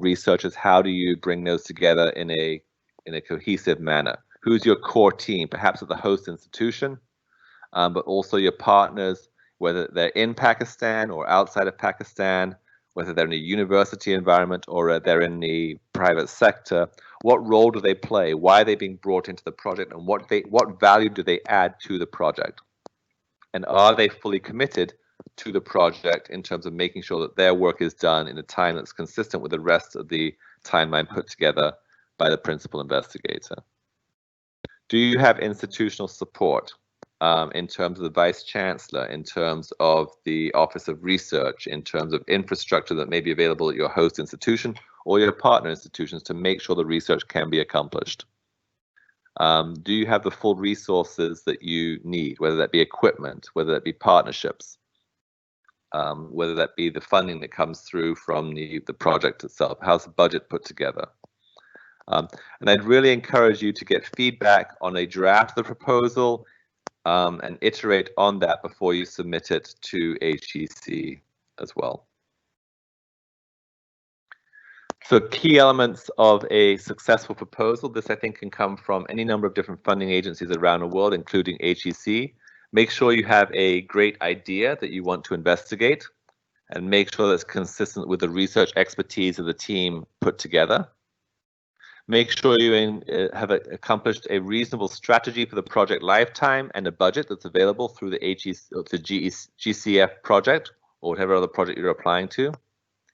researchers, how do you bring those together in a cohesive manner? Who's your core team, perhaps at the host institution, but also your partners, whether they're in Pakistan or outside of Pakistan, whether they're in a university environment or they're in the private sector. What role do they play? Why are they being brought into the project, and what value do they add to the project? And are they fully committed to the project in terms of making sure that their work is done in a time that's consistent with the rest of the timeline put together by the principal investigator? Do you have institutional support in terms of the Vice Chancellor, in terms of the Office of Research, in terms of infrastructure that may be available at your host institution or your partner institutions to make sure the research can be accomplished? Do you have the full resources that you need, whether that be equipment, whether that be partnerships, whether that be the funding that comes through from the project itself? How's the budget put together? And I'd really encourage you to get feedback on a draft of the proposal and iterate on that before you submit it to HEC as well. So key elements of a successful proposal. This, I think, can come from any number of different funding agencies around the world, including HEC. Make sure you have a great idea that you want to investigate, and make sure that's consistent with the research expertise of the team put together. Make sure you have accomplished a reasonable strategy for the project lifetime and a budget that's available through the GCF project or whatever other project you're applying to.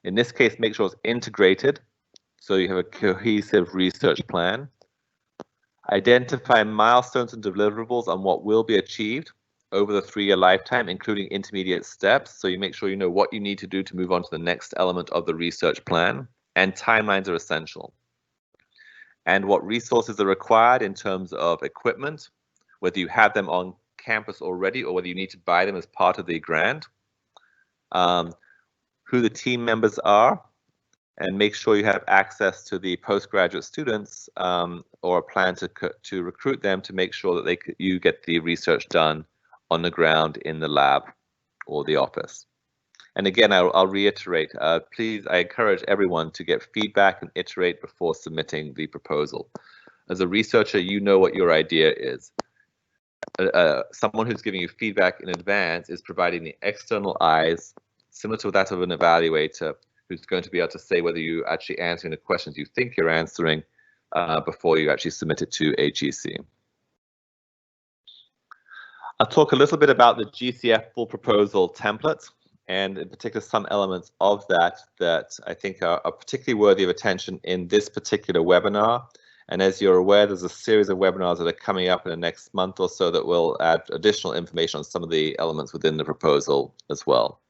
In this case, make sure it's integrated, so you have a cohesive research plan. Identify milestones and deliverables on what will be achieved over the 3-year lifetime, including intermediate steps, so you make sure you know what you need to do to move on to the next element of the research plan, and timelines are essential. And what resources are required in terms of equipment, whether you have them on campus already or whether you need to buy them as part of the grant. Who the team members are, and make sure you have access to the postgraduate students or a plan to recruit them to make sure that you get the research done on the ground in the lab or the office. And again, I'll reiterate, please, I encourage everyone to get feedback and iterate before submitting the proposal. As a researcher, you know what your idea is. Someone who's giving you feedback in advance is providing the external eyes, similar to that of an evaluator, who's going to be able to say whether you're actually answering the questions you think you're answering before you actually submit it to HEC. I'll talk a little bit about the GCF full proposal template, and in particular some elements of that I think are particularly worthy of attention in this particular webinar. And as you're aware, there's a series of webinars that are coming up in the next month or so that will add additional information on some of the elements within the proposal as well.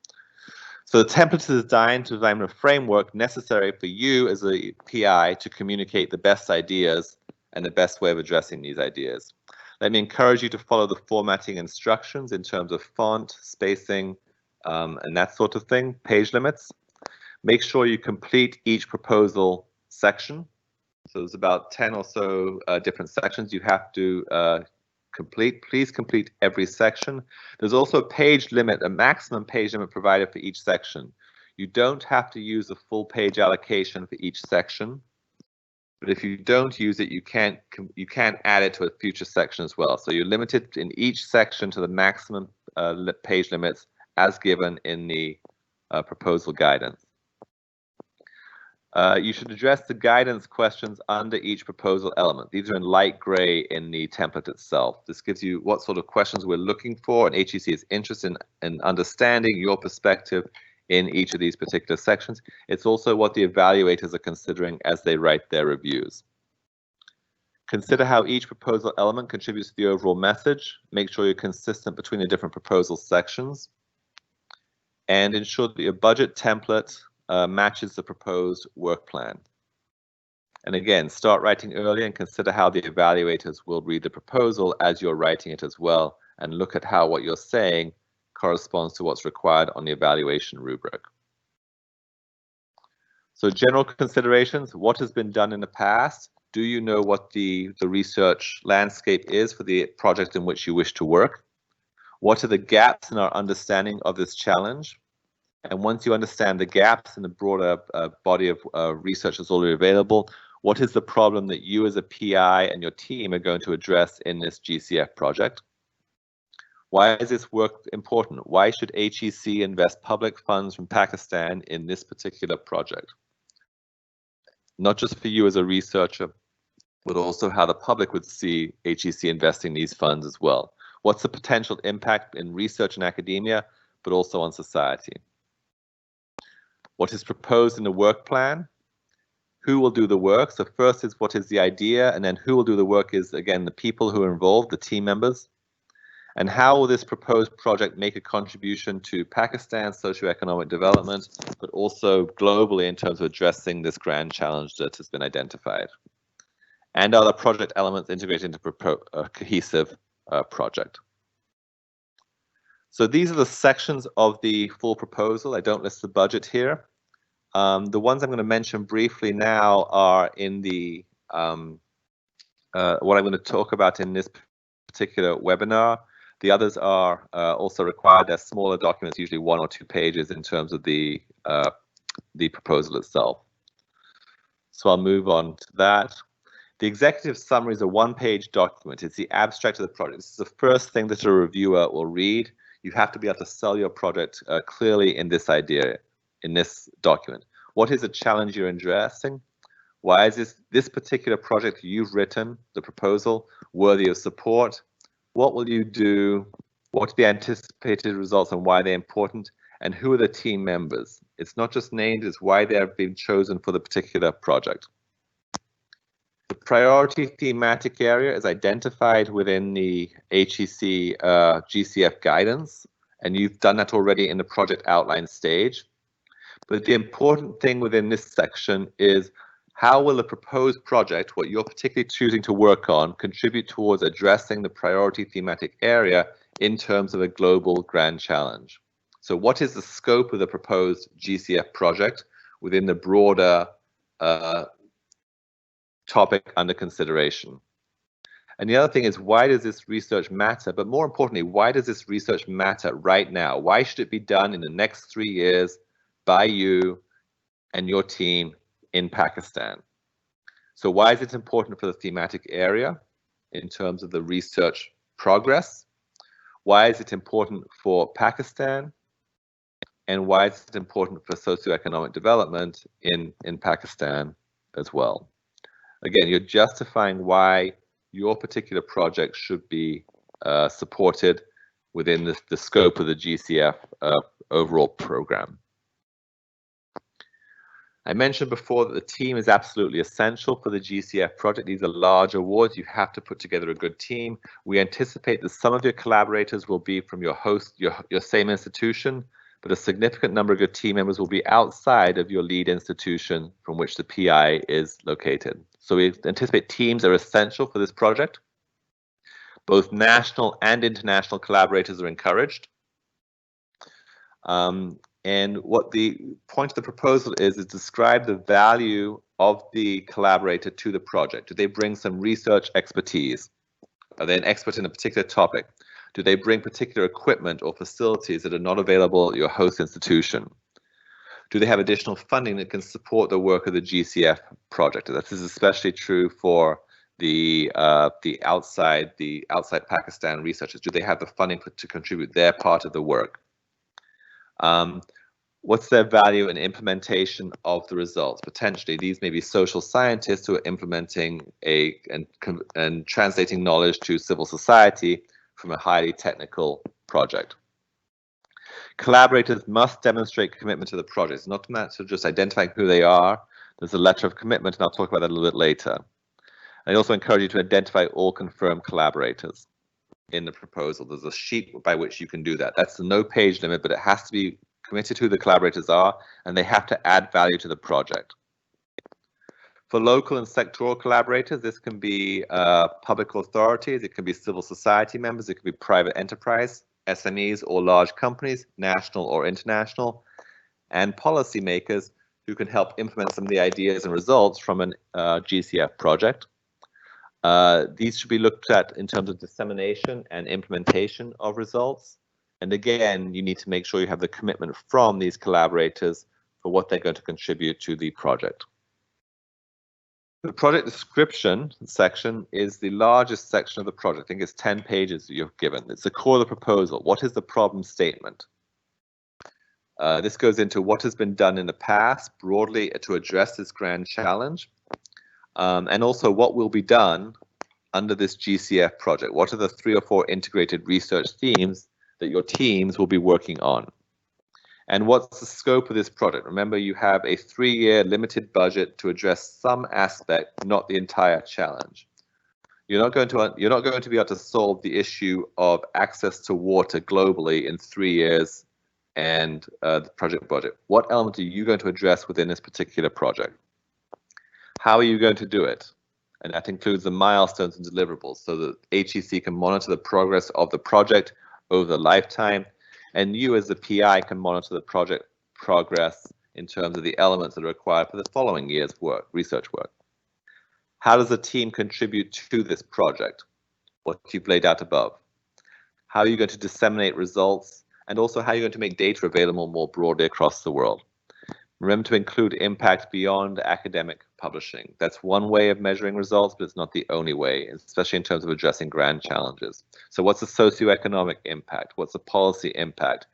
So the template is designed to design a framework necessary for you as a PI to communicate the best ideas and the best way of addressing these ideas. Let me encourage you to follow the formatting instructions in terms of font, spacing, and that sort of thing, page limits. Make sure you complete each proposal section. So there's about 10 or so different sections you have to complete. Please complete every section. There's also a page limit, a maximum page limit provided for each section. You don't have to use a full page allocation for each section, but if you don't use it, you can't add it to a future section as well. So you're limited in each section to the maximum page limits as given in the proposal guidance. You should address the guidance questions under each proposal element. These are in light gray in the template itself. This gives you what sort of questions we're looking for, and HEC is interested in understanding your perspective in each of these particular sections. It's also what the evaluators are considering as they write their reviews. Consider how each proposal element contributes to the overall message. Make sure you're consistent between the different proposal sections, and ensure that your budget template matches the proposed work plan. And again, start writing early and consider how the evaluators will read the proposal as you're writing it as well, and look at how what you're saying corresponds to what's required on the evaluation rubric. So general considerations: what has been done in the past? Do you know what the research landscape is for the project in which you wish to work? What are the gaps in our understanding of this challenge? And once you understand the gaps in the broader body of research that's already available, what is the problem that you as a PI and your team are going to address in this GCF project? Why is this work important? Why should HEC invest public funds from Pakistan in this particular project? Not just for you as a researcher, but also how the public would see HEC investing these funds as well. What's the potential impact in research and academia, but also on society? What is proposed in the work plan? Who will do the work? So first is what is the idea, and then who will do the work is, again, the people who are involved, the team members. And how will this proposed project make a contribution to Pakistan's socioeconomic development, but also globally in terms of addressing this grand challenge that has been identified? And are the project elements integrated into a cohesive project? So these are the sections of the full proposal. I don't list the budget here. The ones I'm going to mention briefly now are in the what I'm going to talk about in this particular webinar. The others are also required. They're smaller documents, usually 1 or 2 pages in terms of the proposal itself. So I'll move on to that. The executive summary is a 1-page document. It's the abstract of the project. This is the first thing that a reviewer will read. You have to be able to sell your project clearly in this idea, in this document. What is the challenge you're addressing? Why is this particular project you've written, the proposal, worthy of support? What will you do? What are the anticipated results and why they're important? And who are the team members? It's not just named, it's why they're being chosen for the particular project. The priority thematic area is identified within the HEC GCF guidance, and you've done that already in the project outline stage. But the important thing within this section is how will the proposed project, what you're particularly choosing to work on, contribute towards addressing the priority thematic area in terms of a global grand challenge? So what is the scope of the proposed GCF project within the broader topic under consideration? And the other thing is, why does this research matter? But more importantly, why does this research matter right now? Why should it be done in the next 3 years by you and your team in Pakistan? So why is it important for the thematic area in terms of the research progress? Why is it important for Pakistan? And why is it important for socioeconomic development in Pakistan as well? Again, you're justifying why your particular project should be supported within the scope of the GCF overall program. I mentioned before that the team is absolutely essential for the GCF project. These are large awards. You have to put together a good team. We anticipate that some of your collaborators will be from your host, your same institution, but a significant number of your team members will be outside of your lead institution from which the PI is located. So we anticipate teams are essential for this project. Both national and international collaborators are encouraged. And what the point of the proposal is describe the value of the collaborator to the project. Do they bring some research expertise? Are they an expert in a particular topic? Do they bring particular equipment or facilities that are not available at your host institution? Do they have additional funding that can support the work of the GCF project? This is especially true for the outside Pakistan researchers. Do they have the funding to contribute their part of the work? What's their value in implementation of the results? Potentially, these may be social scientists who are implementing and translating knowledge to civil society from a highly technical project. Collaborators must demonstrate commitment to the project. It's not a matter of just identifying who they are. There's a letter of commitment, and I'll talk about that a little bit later. I also encourage you to identify all confirmed collaborators in the proposal. There's a sheet by which you can do that. That's the no page limit, but it has to be committed to who the collaborators are, and they have to add value to the project. For local and sectoral collaborators, this can be public authorities, it can be civil society members, it can be private enterprise, SMEs or large companies, national or international, and policymakers who can help implement some of the ideas and results from an GCF project. These should be looked at in terms of dissemination and implementation of results. And again, you need to make sure you have the commitment from these collaborators for what they're going to contribute to the project. The project description section is the largest section of the project. I think it's 10 pages that you're given. It's the core of the proposal. What is the problem statement? This goes into what has been done in the past broadly to address this grand challenge, and also what will be done under this GCF project. What are the 3 or 4 integrated research themes that your teams will be working on? And what's the scope of this project? Remember, you have a 3-year limited budget to address some aspect, not the entire challenge. You're not going to be able to solve the issue of access to water globally in 3 years and the project budget. What element are you going to address within this particular project? How are you going to do it? And that includes the milestones and deliverables so that HEC can monitor the progress of the project over the lifetime, and you as the PI can monitor the project progress in terms of the elements that are required for the following year's work, research work. How does the team contribute to this project? What you've laid out above. How are you going to disseminate results, and also how are you going to make data available more broadly across the world? Remember to include impact beyond academic publishing. That's one way of measuring results, but it's not the only way, especially in terms of addressing grand challenges. So what's the socioeconomic impact? What's the policy impact?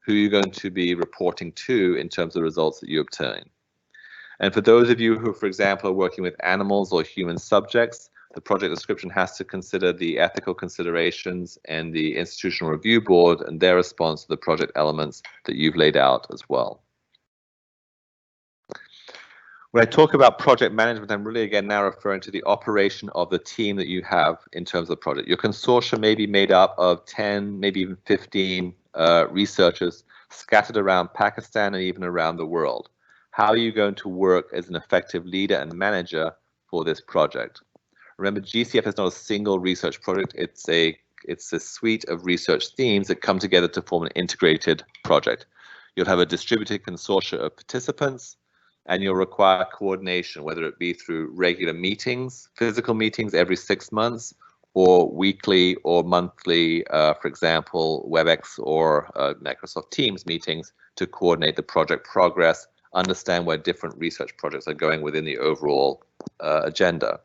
Who are you going to be reporting to in terms of results that you obtain? And for those of you who, for example, are working with animals or human subjects, the project description has to consider the ethical considerations and the institutional review board and their response to the project elements that you've laid out as well. When I talk about project management, I'm really again now referring to the operation of the team that you have in terms of the project. Your consortia may be made up of 10, maybe even 15 researchers scattered around Pakistan and even around the world. How are you going to work as an effective leader and manager for this project? Remember, GCF is not a single research project. It's a suite of research themes that come together to form an integrated project. You'll have a distributed consortia of participants, and you'll require coordination, whether it be through regular meetings, physical meetings every 6 months, or weekly or monthly, for example, WebEx or Microsoft Teams meetings to coordinate the project progress, understand where different research projects are going within the overall agenda.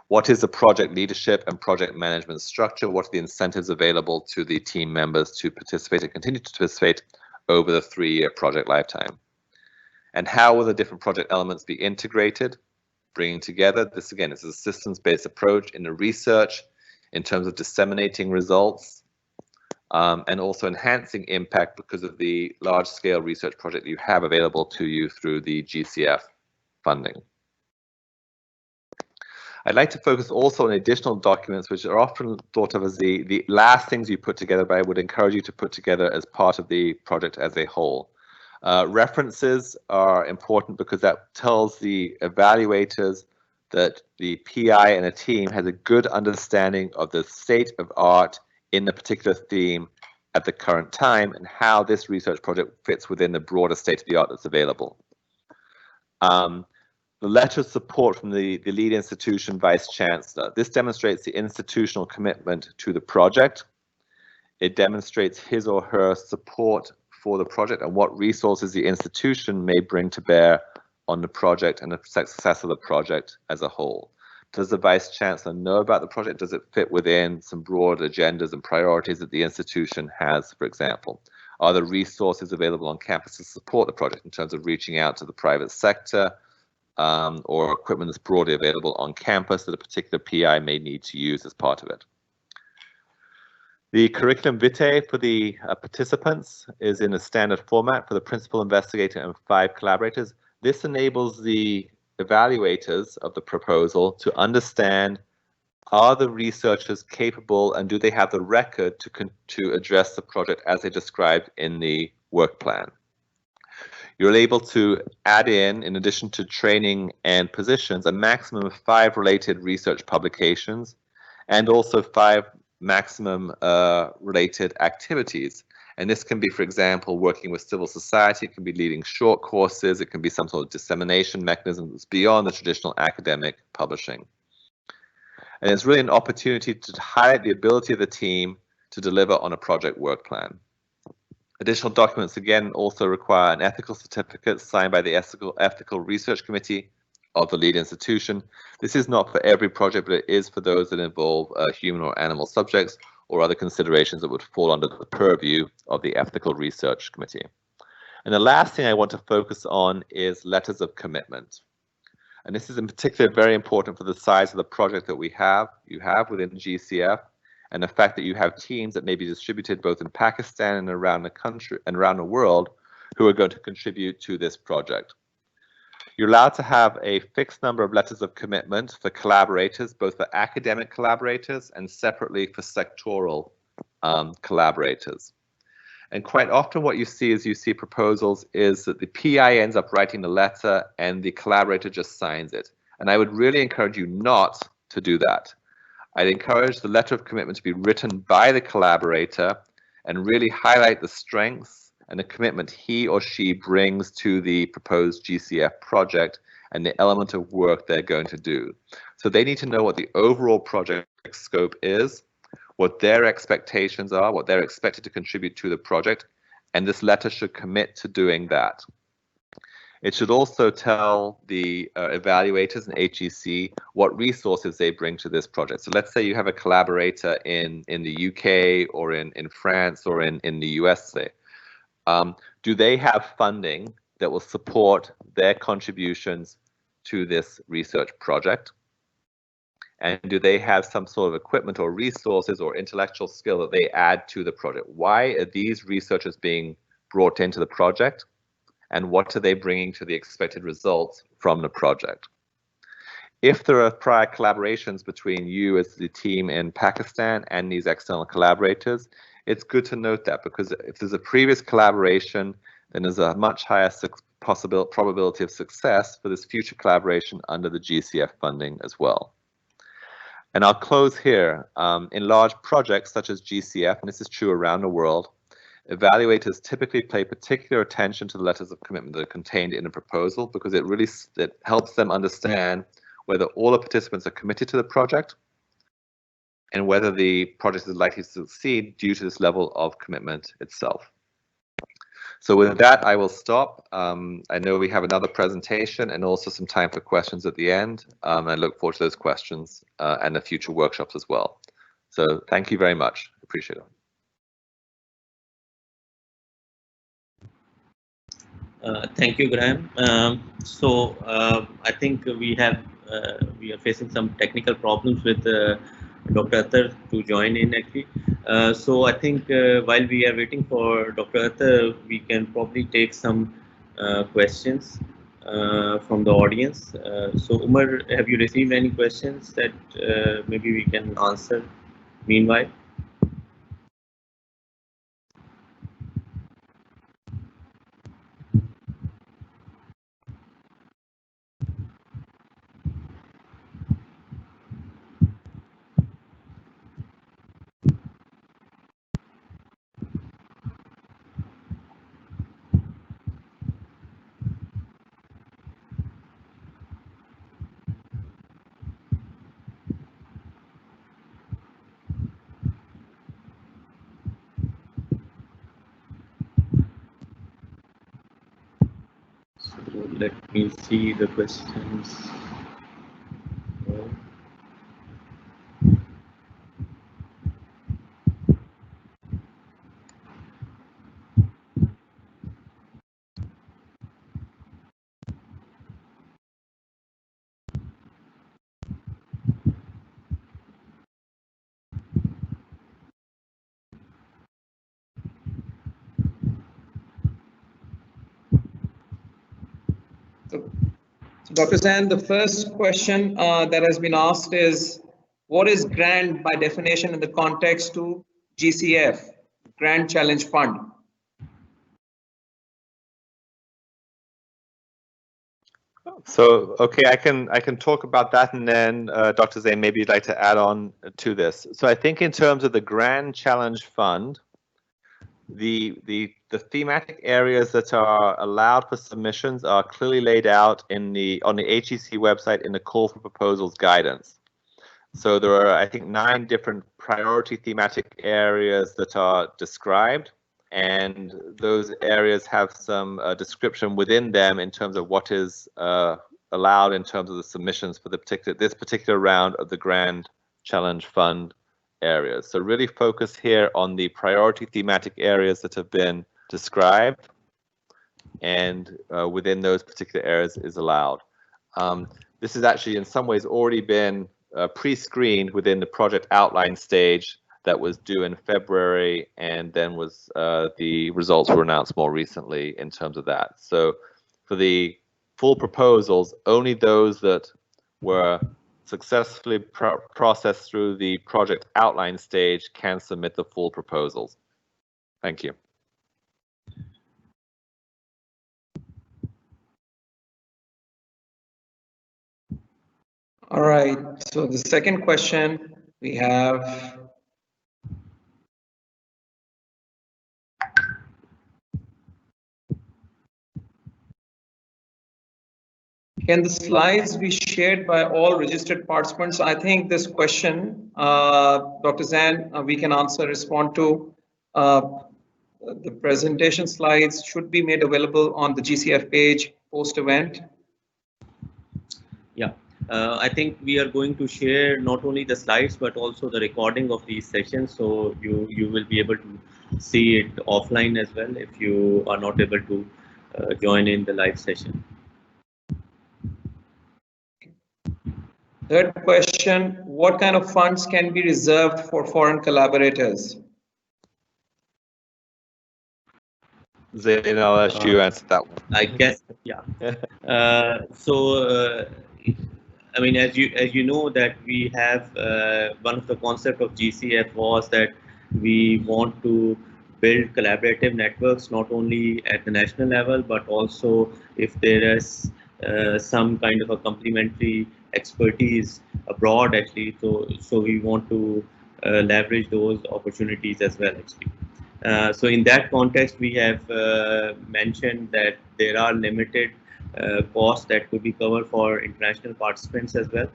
What is the project leadership and project management structure? What are the incentives available to the team members to participate and continue to participate over the 3-year project lifetime? And how will the different project elements be integrated, bringing together? This again is a systems-based approach in the research in terms of disseminating results and also enhancing impact because of the large-scale research project you have available to you through the GCF funding. I'd like to focus also on additional documents which are often thought of as the last things you put together, but I would encourage you to put together as part of the project as a whole. References are important because that tells the evaluators that the PI and a team has a good understanding of the state of art in the particular theme at the current time and how this research project fits within the broader state of the art that's available. The letter of support from the lead institution vice chancellor. This demonstrates the institutional commitment to the project. It demonstrates his or her support for the project and what resources the institution may bring to bear on the project and the success of the project as a whole. Does the Vice Chancellor know about the project? Does it fit within some broad agendas and priorities that the institution has, for example? Are there resources available on campus to support the project in terms of reaching out to the private sector or equipment that's broadly available on campus that a particular PI may need to use as part of it? The curriculum vitae for the participants is in a standard format for the principal investigator and 5 collaborators. This enables the evaluators of the proposal to understand, are the researchers capable and do they have the record to address the project as they described in the work plan. You're able to add in addition to training and positions, a maximum of 5 related research publications and also 5 maximum related activities. And this can be, for example, working with civil society, it can be leading short courses, it can be some sort of dissemination mechanism that's beyond the traditional academic publishing. And it's really an opportunity to highlight the ability of the team to deliver on a project work plan. Additional documents, again, also require an ethical certificate signed by the Ethical Research Committee of the lead institution. This is not for every project, but it is for those that involve human or animal subjects or other considerations that would fall under the purview of the Ethical Research Committee. And the last thing I want to focus on is letters of commitment. And this is in particular very important for the size of the project that you have within GCF, and the fact that you have teams that may be distributed both in Pakistan and around the country and around the world who are going to contribute to this project. You're allowed to have a fixed number of letters of commitment for collaborators, both for academic collaborators and separately for sectoral collaborators. And quite often what you see proposals is that the PI ends up writing the letter and the collaborator just signs it. And I would really encourage you not to do that. I'd encourage the letter of commitment to be written by the collaborator and really highlight the strengths and the commitment he or she brings to the proposed GCF project and the element of work they're going to do. So they need to know what the overall project scope is, what their expectations are, what they're expected to contribute to the project, and this letter should commit to doing that. It should also tell the evaluators and HEC what resources they bring to this project. So let's say you have a collaborator in the UK or in France or in the US, say. Do they have funding that will support their contributions to this research project? And do they have some sort of equipment or resources or intellectual skill that they add to the project? Why are these researchers being brought into the project? And what are they bringing to the expected results from the project? If there are prior collaborations between you as the team in Pakistan and these external collaborators, it's good to note that, because if there's a previous collaboration, then there's a much higher probability of success for this future collaboration under the GCF funding as well. And I'll close here. In large projects such as GCF, and this is true around the world, evaluators typically pay particular attention to the letters of commitment that are contained in a proposal, because it helps them understand whether all the participants are committed to the project and whether the project is likely to succeed due to this level of commitment itself. So with that, I will stop. I know we have another presentation and also some time for questions at the end. I look forward to those questions and the future workshops as well. So thank you very much. Appreciate it. Thank you, Graham. I think we are facing some technical problems with Dr. Attar to join in actually. So I think while we are waiting for Dr. Attar, we can probably take some questions from the audience. So Umar, have you received any questions that maybe we can answer meanwhile? Let me see the questions. So Dr. Zain, the first question that has been asked is, what is grant by definition in the context to GCF, Grant Challenge Fund? So, okay, I can talk about that, and then Dr. Zain, maybe you'd like to add on to this. So I think in terms of the Grand Challenge Fund, the thematic areas that are allowed for submissions are clearly laid out on the HEC website in the call for proposals guidance. So there are, I think, 9 different priority thematic areas that are described. and those areas have some description within them in terms of what is allowed in terms of the submissions for this particular round of the Grand Challenge Fund areas. So really focus here on the priority thematic areas that have been described, and within those particular areas is allowed. This has actually in some ways already been pre-screened within the project outline stage that was due in February, and then was the results were announced more recently in terms of that. So for the full proposals, only those that were successfully processed through the project outline stage can submit the full proposals. Thank you. All right, so the second question we have. Can the slides be shared by all registered participants? I think this question, Dr. Zan, we can respond to. The presentation slides should be made available on the GCF page post-event. Yeah, I think we are going to share not only the slides but also the recording of these sessions, so you will be able to see it offline as well if you are not able to join in the live session. Third question, what kind of funds can be reserved for foreign collaborators? Zain, I'll ask you answer that one. I guess, yeah. I mean, as you know that we have one of the concept of GCF was that we want to build collaborative networks not only at the national level but also if there is some kind of a complementary expertise abroad actually. So we want to leverage those opportunities as well actually. So in that context, we have mentioned that there are limited costs that could be covered for international participants as well.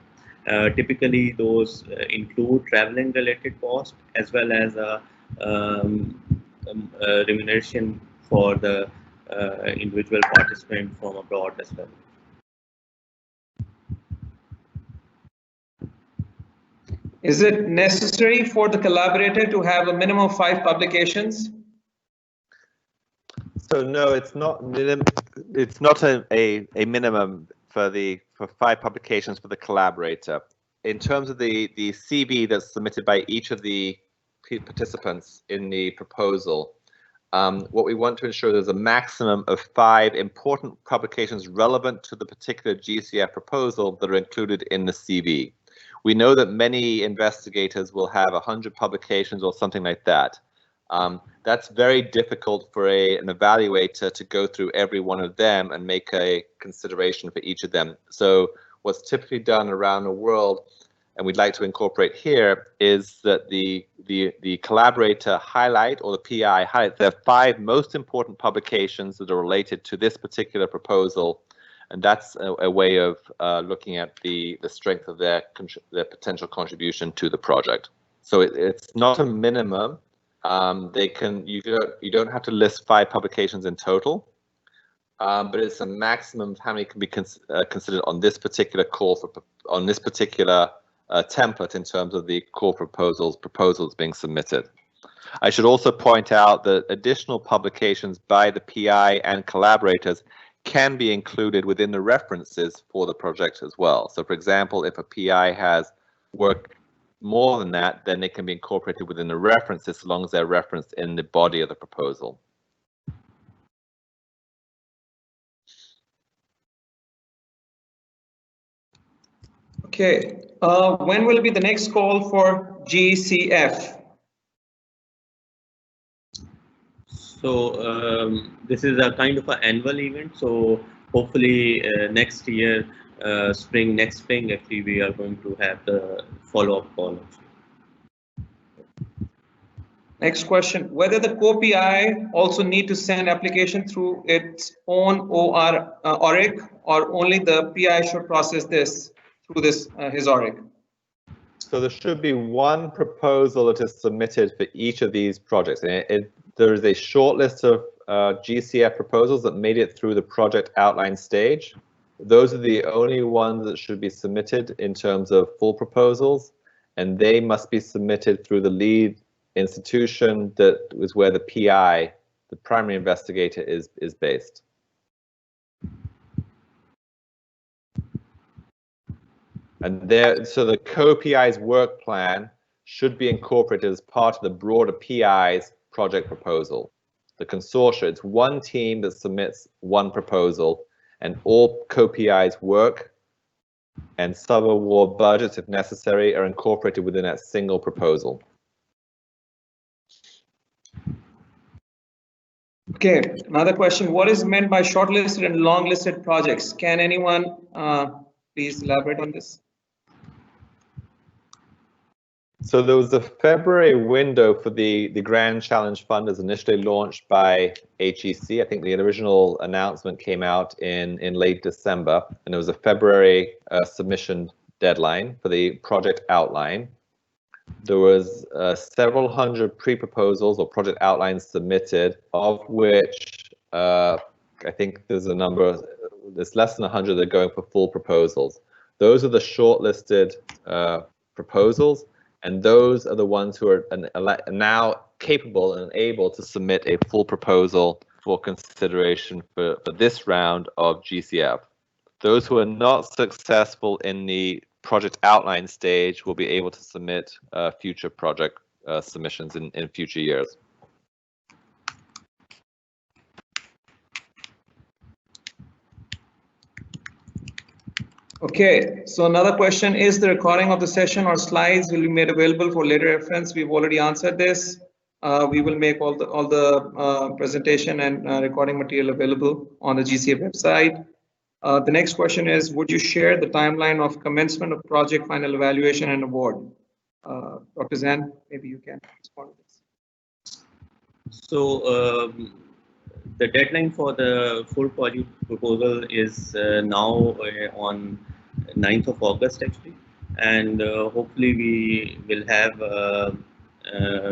Typically, those include traveling related costs as well as remuneration for the individual participant from abroad as well. Is it necessary for the collaborator to have a minimum of 5 publications? So no, it's not it's not a minimum for 5 publications for the collaborator. In terms of the CV that's submitted by each of the participants in the proposal, what we want to ensure there's a maximum of 5 important publications relevant to the particular GCF proposal that are included in the CV. We know that many investigators will have 100 publications or something like that. That's very difficult for an evaluator to go through every one of them and make a consideration for each of them. So what's typically done around the world, and we'd like to incorporate here, is that the collaborator highlight, or the PI highlight, the 5 most important publications that are related to this particular proposal. And that's a way of looking at the strength of their potential contribution to the project. So it's not a minimum. You don't have to list 5 publications in total, but it's a maximum of how many can be considered on this particular call on this particular template in terms of the core proposals being submitted. I should also point out that additional publications by the PI and collaborators can be included within the references for the project as well. So for example, if a PI has work more than that, then they can be incorporated within the references as long as they're referenced in the body of the proposal. Okay, when will be the next call for GCF? So this is a kind of an annual event. So hopefully next spring actually we are going to have the follow-up call. Next question, whether the co-PI also need to send application through its own ORIC, or only the PI should process this through his ORIC? So there should be one proposal that is submitted for each of these projects. And there is a short list of GCF proposals that made it through the project outline stage. Those are the only ones that should be submitted in terms of full proposals, and they must be submitted through the lead institution that is where the PI, the primary investigator, is based. And so the co-PI's work plan should be incorporated as part of the broader PI's project proposal. The consortia, it's one team that submits one proposal, and all co-PI's work and sub-award budgets, if necessary, are incorporated within that single proposal. Okay, another question. What is meant by shortlisted and long-listed projects? Can anyone please elaborate on this? So there was a February window for the Grand Challenge Fund as initially launched by HEC. I think the original announcement came out in late December, and there was a February submission deadline for the project outline. There was several hundred pre-proposals or project outlines submitted, of which I think there's there's less than 100 that are going for full proposals. Those are the shortlisted proposals, and those are the ones who are now capable and able to submit a full proposal for consideration for this round of GCF. Those who are not successful in the project outline stage will be able to submit future project submissions in future years. Okay, so another question, is the recording of the session or slides will be made available for later reference? We've already answered this. We will make all the presentation and recording material available on the GCF website. The next question is, would you share the timeline of commencement of project final evaluation and award? Dr. Zan, maybe you can respond to this. So the deadline for the full project proposal is now on 9th of August actually, and hopefully we will have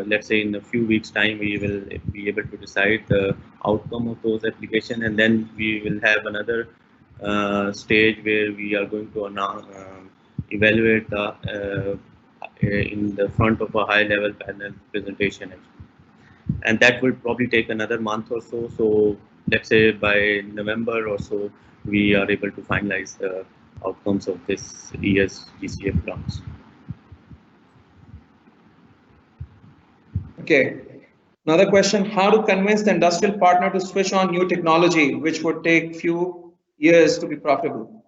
let's say in a few weeks time we will be able to decide the outcome of those applications, and then we will have another stage where we are going to evaluate the in the front of a high level panel presentation actually. And that will probably take another month or so. So let's say by November or so, we are able to finalize the outcomes of this year's GCF rounds. Okay. Another question, how to convince the industrial partner to switch on new technology, which would take few years to be profitable?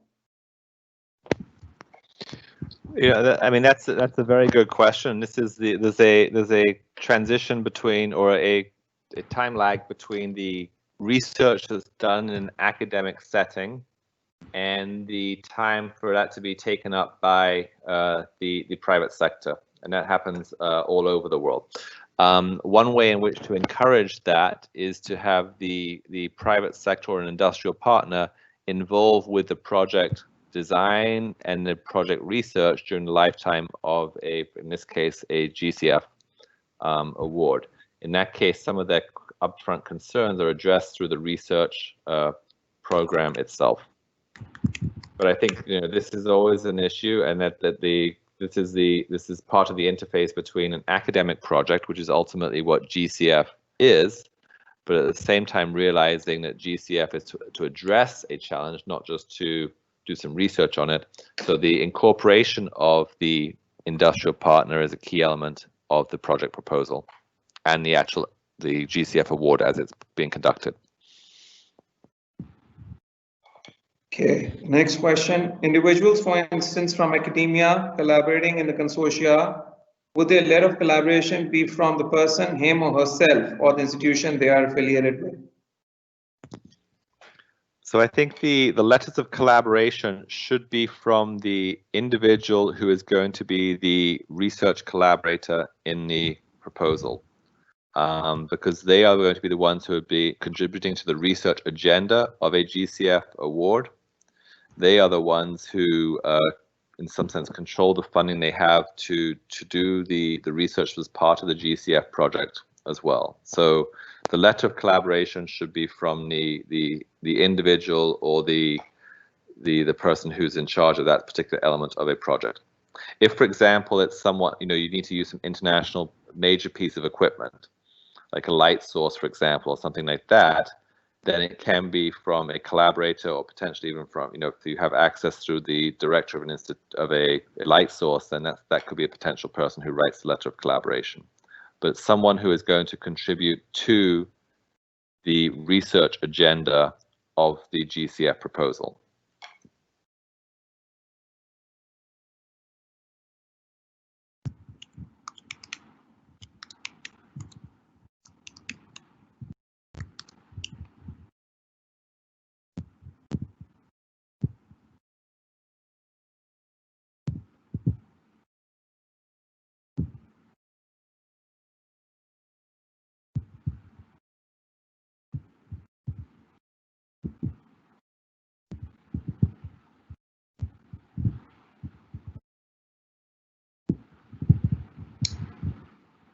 Yeah, I mean that's a very good question. This is there's a transition between, or a time lag between the research that's done in an academic setting and the time for that to be taken up by the private sector, and that happens all over the world. One way in which to encourage that is to have the private sector or an industrial partner involved with the project design and the project research during the lifetime of in this case, a GCF award. In that case, some of their upfront concerns are addressed through the research program itself. But I think this is always an issue, and this is part of the interface between an academic project, which is ultimately what GCF is, but at the same time realizing that GCF is to address a challenge, not just to do some research on it. So the incorporation of the industrial partner is a key element of the project proposal and the GCF award as it's being conducted. Okay, next question. Individuals, for instance, from academia collaborating in the consortia, would their letter of collaboration be from the person, him or herself, or the institution they are affiliated with? So I think the letters of collaboration should be from the individual who is going to be the research collaborator in the proposal, because they are going to be the ones who would be contributing to the research agenda of a GCF award. They are the ones who, in some sense, control the funding they have to do the research as part of the GCF project. as well. So the letter of collaboration should be from the individual or the person who's in charge of that particular element of a project. If, for example, it's somewhat, you need to use some international major piece of equipment, like a light source, for example, or something like that, then it can be from a collaborator, or potentially even from, if you have access through the director of a light source, then that could be a potential person who writes the letter of collaboration. But someone who is going to contribute to the research agenda of the GCF proposal.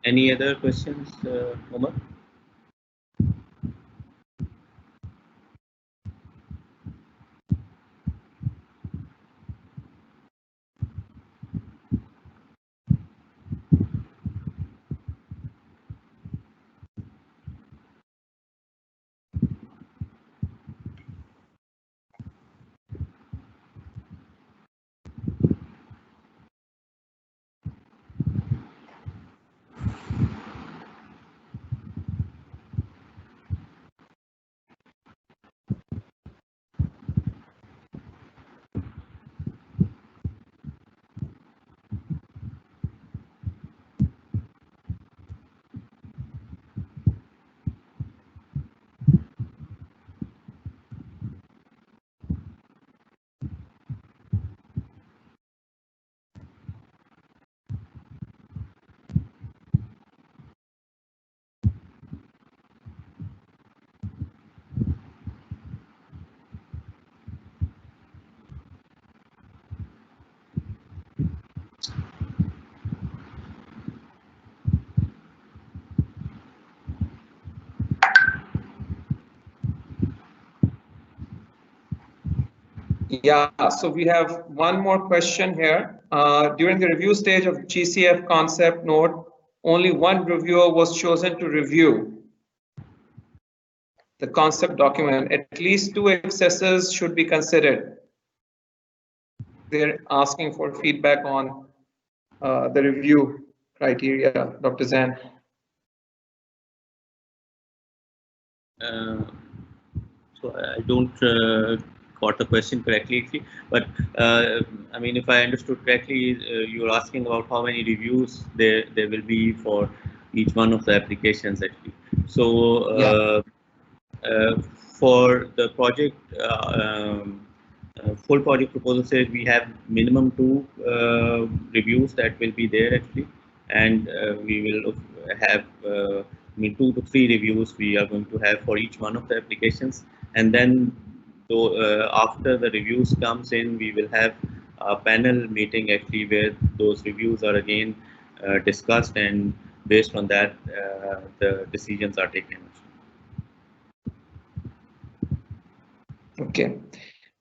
Any other questions, Omar? Yeah, so we have one more question here. During the review stage of GCF concept note, only one reviewer was chosen to review the concept document. At least two assessors should be considered. They're asking for feedback on the review criteria, Dr. Zan. So I don't got the question correctly, but I mean, if I understood correctly, you're asking about how many reviews there will be for each one of the applications actually. So for the project full project proposal says we have minimum 2 reviews that will be there actually, and we will have I mean 2 to 3 reviews we are going to have for each one of the applications, and then after the reviews comes in, we will have a panel meeting actually where those reviews are again discussed, and based on that the decisions are taken. Okay.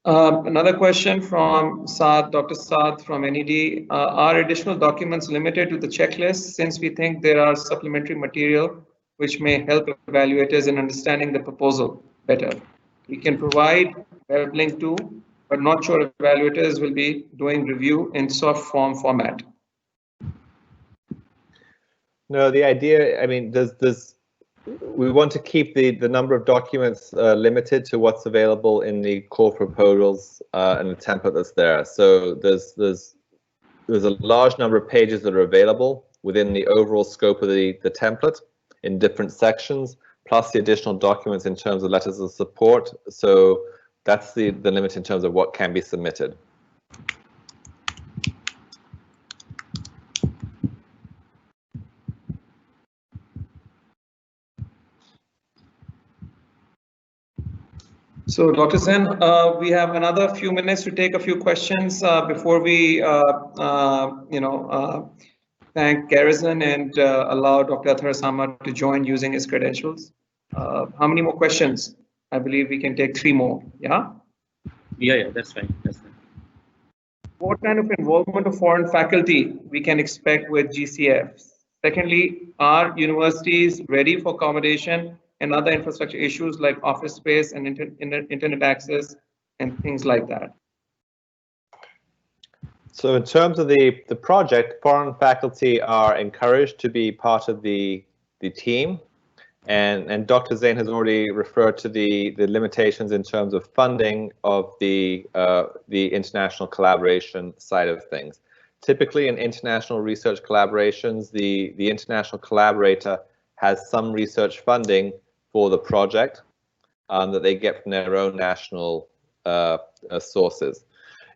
Another question from Saad, Dr. Saad from NED. Are additional documents limited to the checklist, since we think there are supplementary material which may help evaluators in understanding the proposal better? We can provide web link too, but not sure if evaluators will be doing review in soft form format. No, the idea, I mean, we want to keep the number of documents limited to what's available in the core proposals and the template that's there. So there's a large number of pages that are available within the overall scope of the template in different sections, plus the additional documents in terms of letters of support. So that's the limit in terms of what can be submitted. So, Dr. Sen, we have another few minutes to take a few questions before we, thank Garrison and allow Dr. Athar Sama to join using his credentials. How many more questions? I believe we can take 3 more. Yeah. Yeah, that's fine. That's fine. What kind of involvement of foreign faculty we can expect with GCF? Secondly, are universities ready for accommodation and other infrastructure issues like office space and internet access and things like that? So in terms of the project, foreign faculty are encouraged to be part of the team. And Dr. Zain has already referred to the limitations in terms of funding of the international collaboration side of things. Typically in international research collaborations, the international collaborator has some research funding for the project that they get from their own national sources.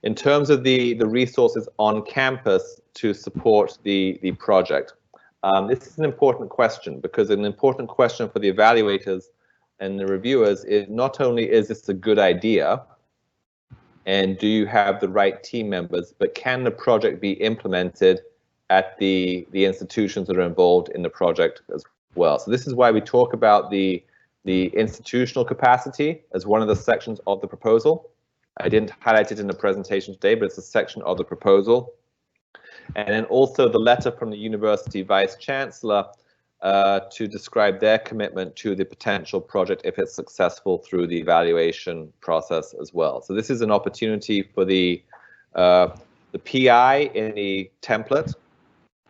In terms of the resources on campus to support the project, this is an important question, because an important question for the evaluators and the reviewers is not only is this a good idea and do you have the right team members, but can the project be implemented at the institutions that are involved in the project as well. So this is why we talk about the institutional capacity as one of the sections of the proposal. I didn't highlight it in the presentation today, but it's a section of the proposal. And then also the letter from the University Vice Chancellor to describe their commitment to the potential project if it's successful through the evaluation process as well. So this is an opportunity for the PI in the template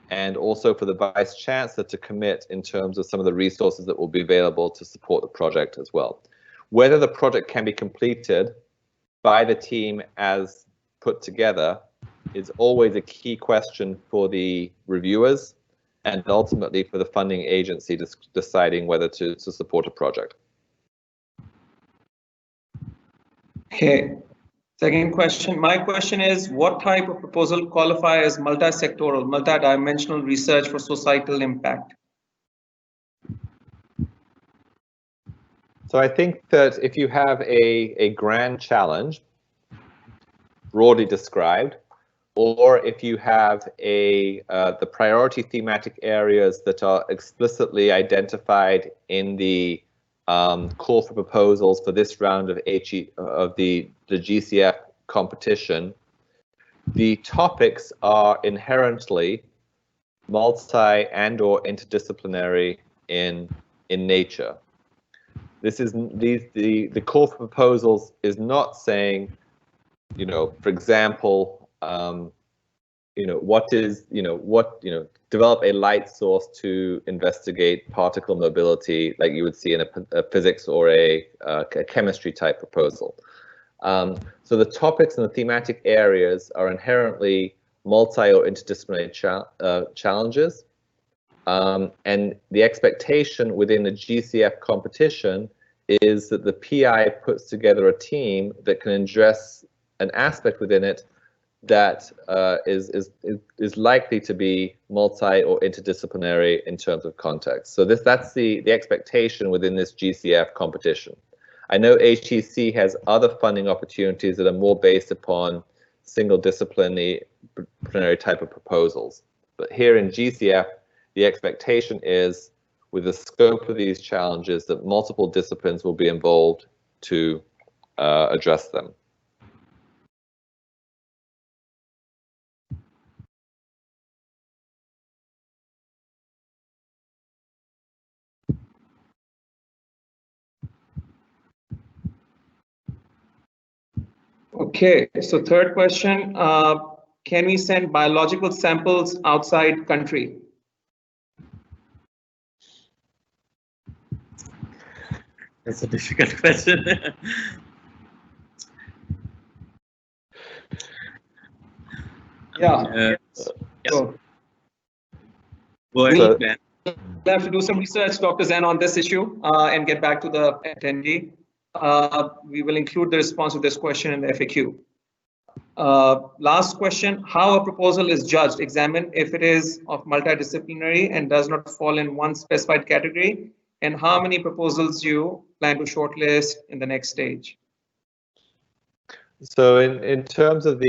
and also for the Vice Chancellor to commit in terms of some of the resources that will be available to support the project as well. Whether the project can be completed by the team as put together is always a key question for the reviewers and ultimately for the funding agency deciding whether to support a project. Okay, second question. My question is, what type of proposal qualify as multi-sectoral, multi-dimensional research for societal impact? So I think that if you have a grand challenge, broadly described, or if you have the priority thematic areas that are explicitly identified in the call for proposals for this round of the GCF competition, the topics are inherently multi and/or interdisciplinary in nature. This is the call for proposals is not saying, you know, for example, develop a light source to investigate particle mobility, like you would see in a physics or a chemistry type proposal. So the topics and the thematic areas are inherently multi or interdisciplinary challenges. And the expectation within the GCF competition is that the PI puts together a team that can address an aspect within it that is likely to be multi or interdisciplinary in terms of context. So that's the expectation within this GCF competition. I know HEC has other funding opportunities that are more based upon single disciplinary type of proposals. But here in GCF, the expectation is, with the scope of these challenges, that multiple disciplines will be involved to address them. Okay, so third question, can we send biological samples outside country? That's a difficult question. Yeah. So we'll have to do some research, Dr. Zain, on this issue and get back to the attendee. We will include the response to this question in the FAQ. Last question, how a proposal is judged, examined if it is of multidisciplinary and does not fall in one specified category, and how many proposals you plan to shortlist in the next stage? So in terms of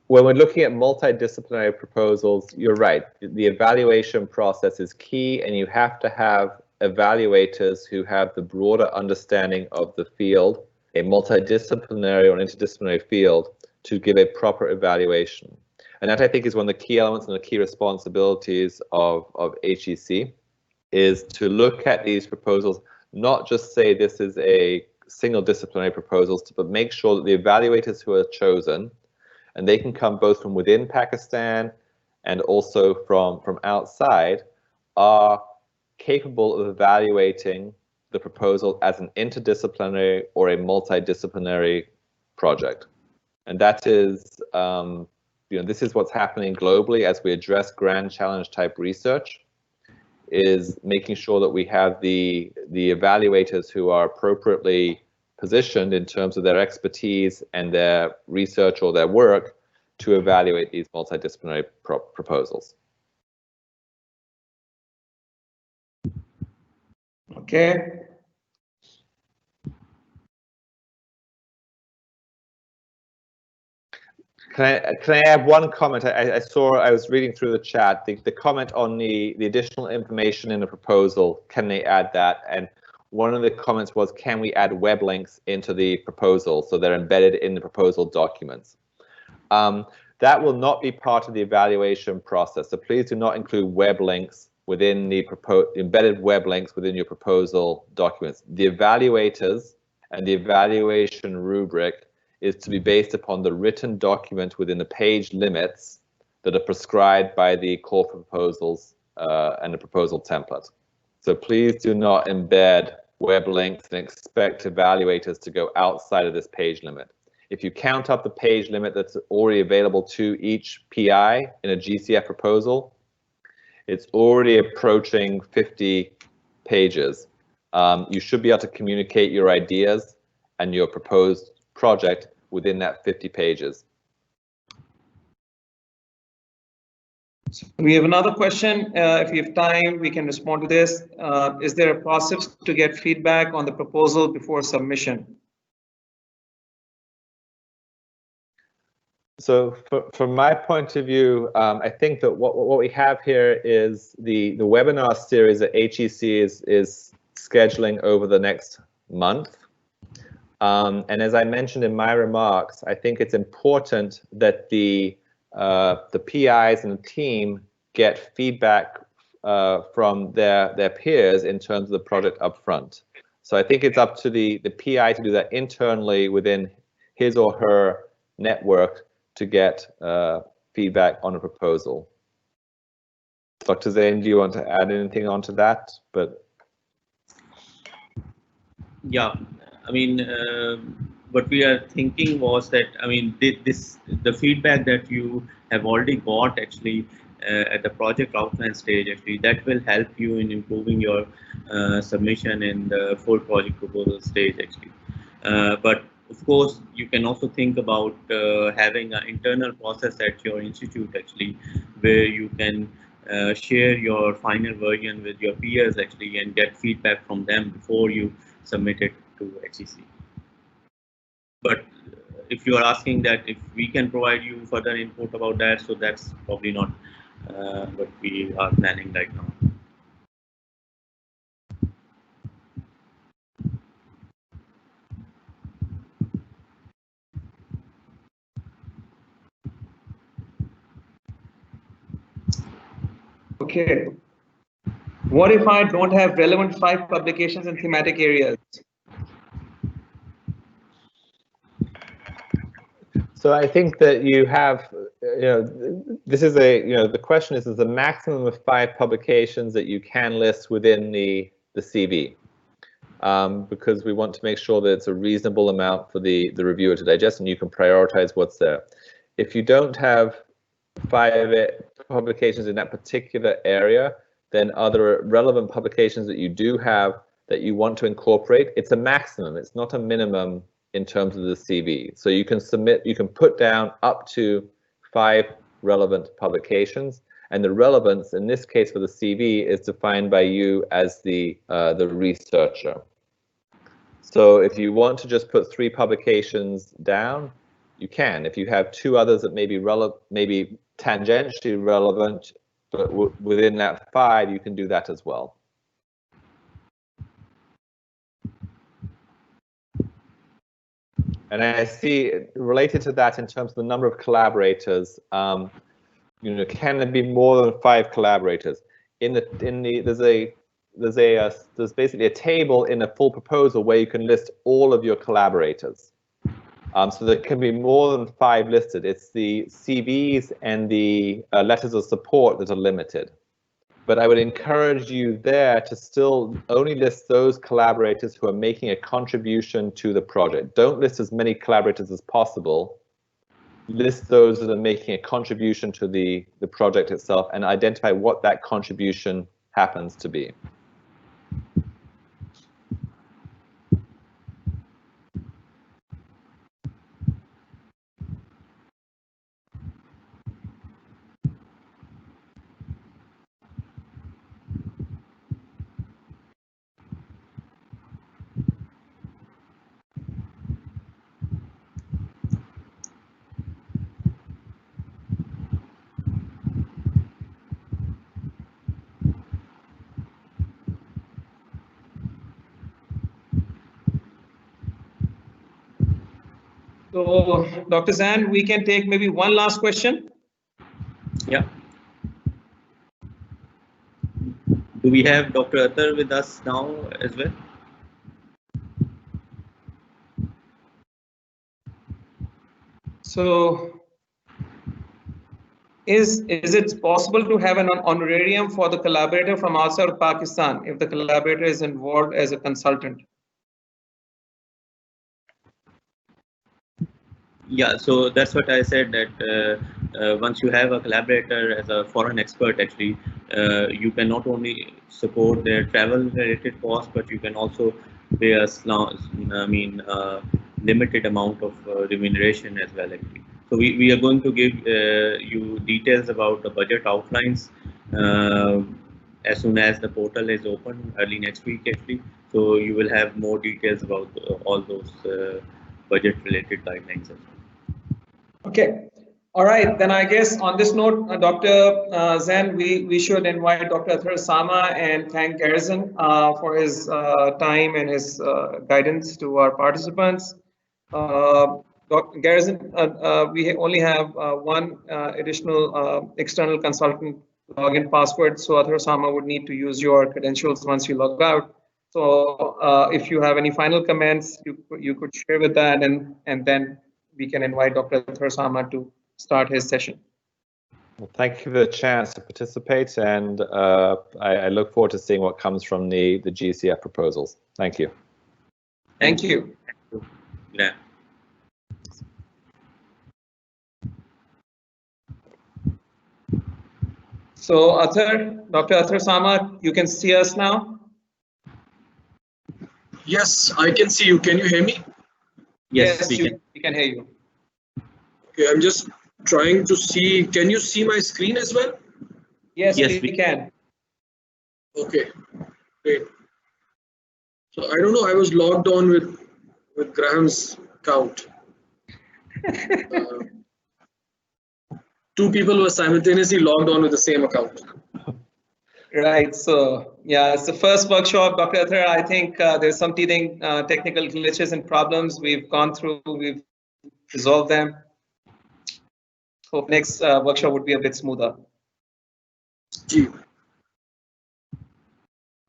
when we're looking at multidisciplinary proposals, you're right. The evaluation process is key, and you have to have evaluators who have the broader understanding of the field, a multidisciplinary or interdisciplinary field, to give a proper evaluation. And that, I think, is one of the key elements and the key responsibilities of HEC, is to look at these proposals, not just say this is a single disciplinary proposals, but make sure that the evaluators who are chosen, and they can come both from within Pakistan and also from outside, are capable of evaluating the proposal as an interdisciplinary or a multidisciplinary project. And that is, this is what's happening globally as we address grand challenge type research, is making sure that we have the evaluators who are appropriately positioned in terms of their expertise and their research or their work to evaluate these multidisciplinary proposals. Okay. Can I add one comment? I was reading through the chat, the comment on the additional information in the proposal, can they add that? And one of the comments was, can we add web links into the proposal so they're embedded in the proposal documents? That will not be part of the evaluation process, so please do not include web links within the embedded web links within your proposal documents. The evaluators and the evaluation rubric is to be based upon the written document within the page limits that are prescribed by the call for proposals and the proposal template. So please do not embed web links and expect evaluators to go outside of this page limit. If you count up the page limit that's already available to each PI in a GCF proposal, it's already approaching 50 pages. You should be able to communicate your ideas and your proposed project within that 50 pages. We have another question. If you have time, we can respond to this. Is there a process to get feedback on the proposal before submission? So from my point of view, I think that what we have here is the webinar series that HEC is scheduling over the next month. And as I mentioned in my remarks, I think it's important that the PIs and the team get feedback from their peers in terms of the project up front. So I think it's up to the PI to do that internally within his or her network to get feedback on a proposal. Dr. Zain, do you want to add anything onto that? But yeah, I mean, what we are thinking was that, I mean, the feedback that you have already got actually at the project outline stage, actually, that will help you in improving your submission in the full project proposal stage, actually. But of course, you can also think about having an internal process at your institute, actually, where you can share your final version with your peers, actually, and get feedback from them before you submit it to HEC. But if you are asking that if we can provide you further input about that, so that's probably not what we are planning right now. Okay. What if I don't have relevant 5 publications in thematic areas? so I think that you have, this is the question is the maximum of 5 publications that you can list within the CV, because we want to make sure that it's a reasonable amount for the reviewer to digest, and you can prioritize what's there. If you don't have 5 publications in that particular area, then other relevant publications that you do have that you want to incorporate, it's a maximum, it's not a minimum in terms of the CV. So you can submit, you can put down up to 5 relevant publications, and the relevance in this case for the CV is defined by you as the researcher. So if you want to just put 3 publications down, you can. If you have two others that may be maybe tangentially relevant, but within that 5, you can do that as well. And I see related to that in terms of the number of collaborators. You know, can there be more than 5 collaborators? There's basically a table in a full proposal where you can list all of your collaborators. So there can be more than 5 listed. It's the CVs and the letters of support that are limited. But I would encourage you there to still only list those collaborators who are making a contribution to the project. Don't list as many collaborators as possible. List those that are making a contribution to the project itself and identify what that contribution happens to be. So, Dr. Zan, we can take maybe one last question. Yeah. Do we have Dr. Athar with us now as well? So, is it possible to have an honorarium for the collaborator from outside of Pakistan if the collaborator is involved as a consultant? Yeah, so that's what I said, that once you have a collaborator as a foreign expert, actually, you can not only support their travel related costs, but you can also pay a limited amount of remuneration as well, actually. So we are going to give you details about the budget outlines as soon as the portal is open early next week, actually. So you will have more details about all those budget related guidelines as well. Okay. All right. Then I guess on this note, Dr. Zan, we should invite Dr. Athar Sama and thank Garrison for his time and his guidance to our participants. Dr. Garrison, we only have one additional external consultant login password, so Athar Sama would need to use your credentials once you log out. So if you have any final comments, you could share with that, and then we can invite Dr. Athar Sama to start his session. Well, thank you for the chance to participate, and I look forward to seeing what comes from the GCF proposals. Thank you. Thank you. Yeah. So Dr. Athar Sama, you can see us now? Yes, I can see you. Can you hear me? Yes, we can hear you. Okay, I'm just trying to see. Can you see my screen as well? Yes, we can. Okay, great. So I don't know. I was logged on with Graham's account. 2 people were simultaneously logged on with the same account. Right. So yeah, it's the first workshop, Dr. Athar. I think there's some teething technical glitches and problems we've gone through. We've resolved them. Hope next workshop would be a bit smoother.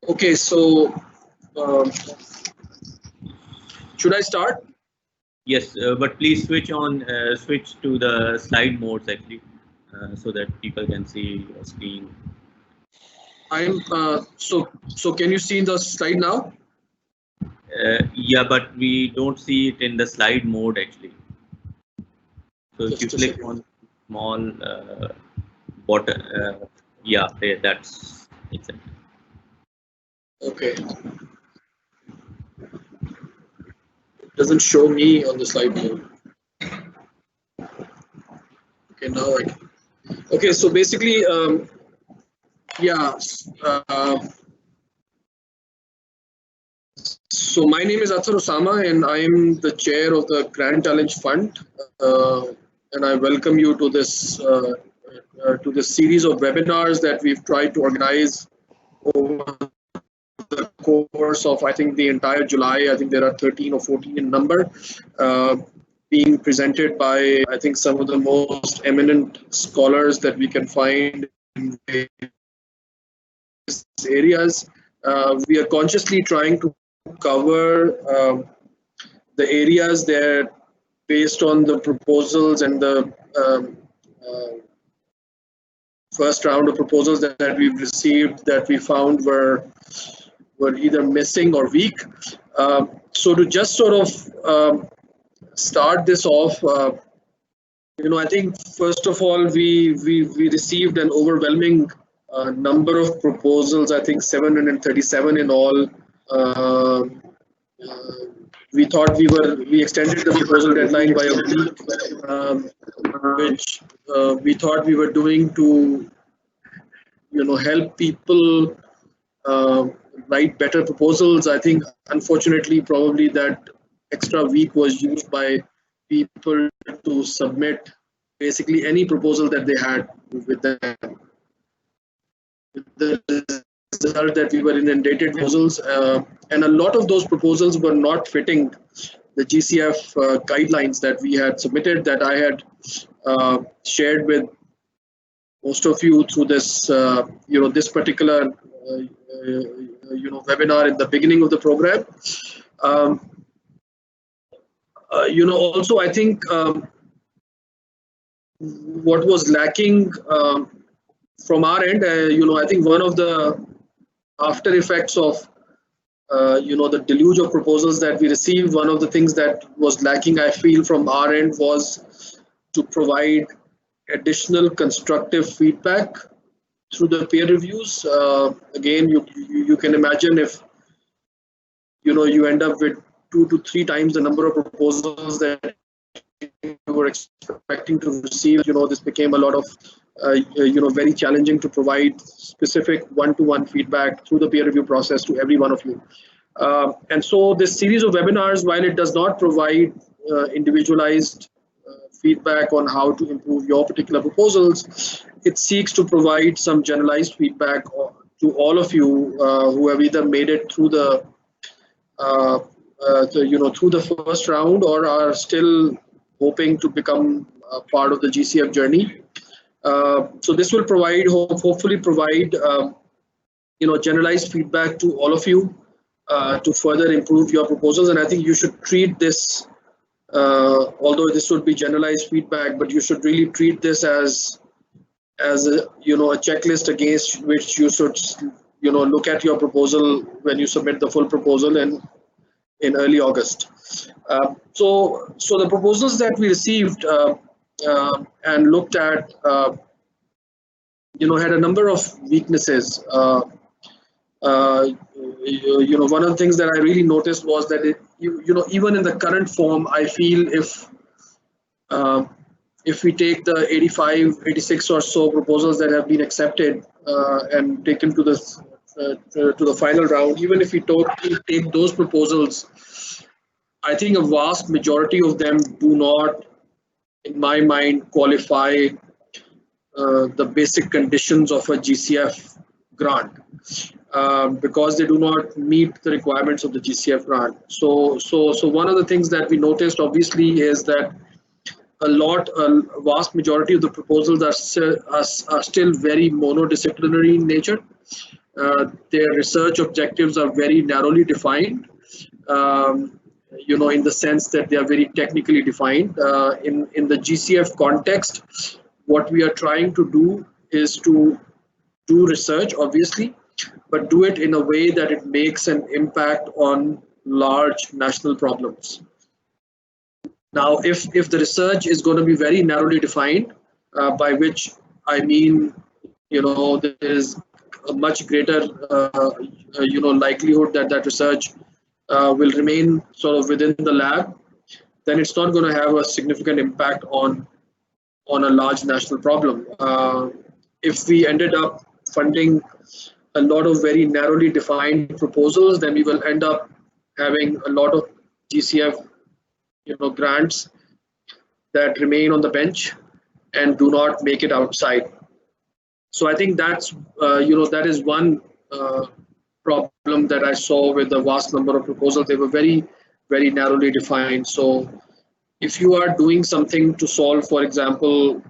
Okay, so should I start? Yes, but please switch to the slide modes actually, so that people can see your screen. I'm so can you see the slide now? Yeah, but we don't see it in the slide mode actually. So if you click on small button, yeah, there, that's exactly. Okay. It doesn't show me on the slide mode. Okay, now I can. Okay, so basically, yeah. So my name is Athar Osama and I am the chair of the Grand Challenge Fund. And I welcome you to this series of webinars that we've tried to organize over the course of, I think, the entire July. I think there are 13 or 14 in number, being presented by, I think, some of the most eminent scholars that we can find in various areas. We are consciously trying to cover the areas that, based on the proposals and the first round of proposals that we've received, that we found were either missing or weak. So to just sort of start this off, I think first of all we received an overwhelming number of proposals. I think 737 in all. We thought we extended the proposal deadline by a week, which we thought we were doing to help people write better proposals. I think unfortunately probably that extra week was used by people to submit basically any proposal that they had with them. The result that we were inundated proposals, and a lot of those proposals were not fitting the GCF guidelines that we had submitted, that I had shared with most of you through this this particular webinar in the beginning of the program. Also I think what was lacking from our end, I think one of the after effects of the deluge of proposals that we received, one of the things that was lacking, I feel, from our end was to provide additional constructive feedback through the peer reviews. Again, you can imagine if you end up with 2 to 3 times the number of proposals that you were expecting to receive. This became a lot of very challenging to provide specific one-to-one feedback through the peer review process to every one of you. And so this series of webinars, while it does not provide individualized feedback on how to improve your particular proposals, it seeks to provide some generalized feedback to all of you who have either made it through the through the first round or are still hoping to become a part of the GCF journey. So this will provide, hopefully provide, generalized feedback to all of you to further improve your proposals. And I think you should treat this, although this would be generalized feedback, but you should really treat this as a, a checklist against which you should, look at your proposal when you submit the full proposal in early August. So the proposals that we received and looked at, had a number of weaknesses. One of the things that I really noticed was that even in the current form, I feel if we take the 85, 86 or so proposals that have been accepted and taken to the final round, even if we take those proposals, I think a vast majority of them do not, in my mind, qualify the basic conditions of a GCF grant because they do not meet the requirements of the GCF grant. So one of the things that we noticed, obviously, is that a vast majority of the proposals are still very monodisciplinary in nature. Their research objectives are very narrowly defined, in the sense that they are very technically defined. In the GCF context, what we are trying to do is to do research, obviously, but do it in a way that it makes an impact on large national problems. Now, if the research is going to be very narrowly defined, by which I mean, there is a much greater, likelihood that that research will remain sort of within the lab, then it's not going to have a significant impact on a large national problem. If we ended up funding a lot of very narrowly defined proposals, then we will end up having a lot of GCF, grants that remain on the bench and do not make it outside. So I think that's, that is one problem that I saw with the vast number of proposals. They were very, very narrowly defined. So if you are doing something to solve, for example,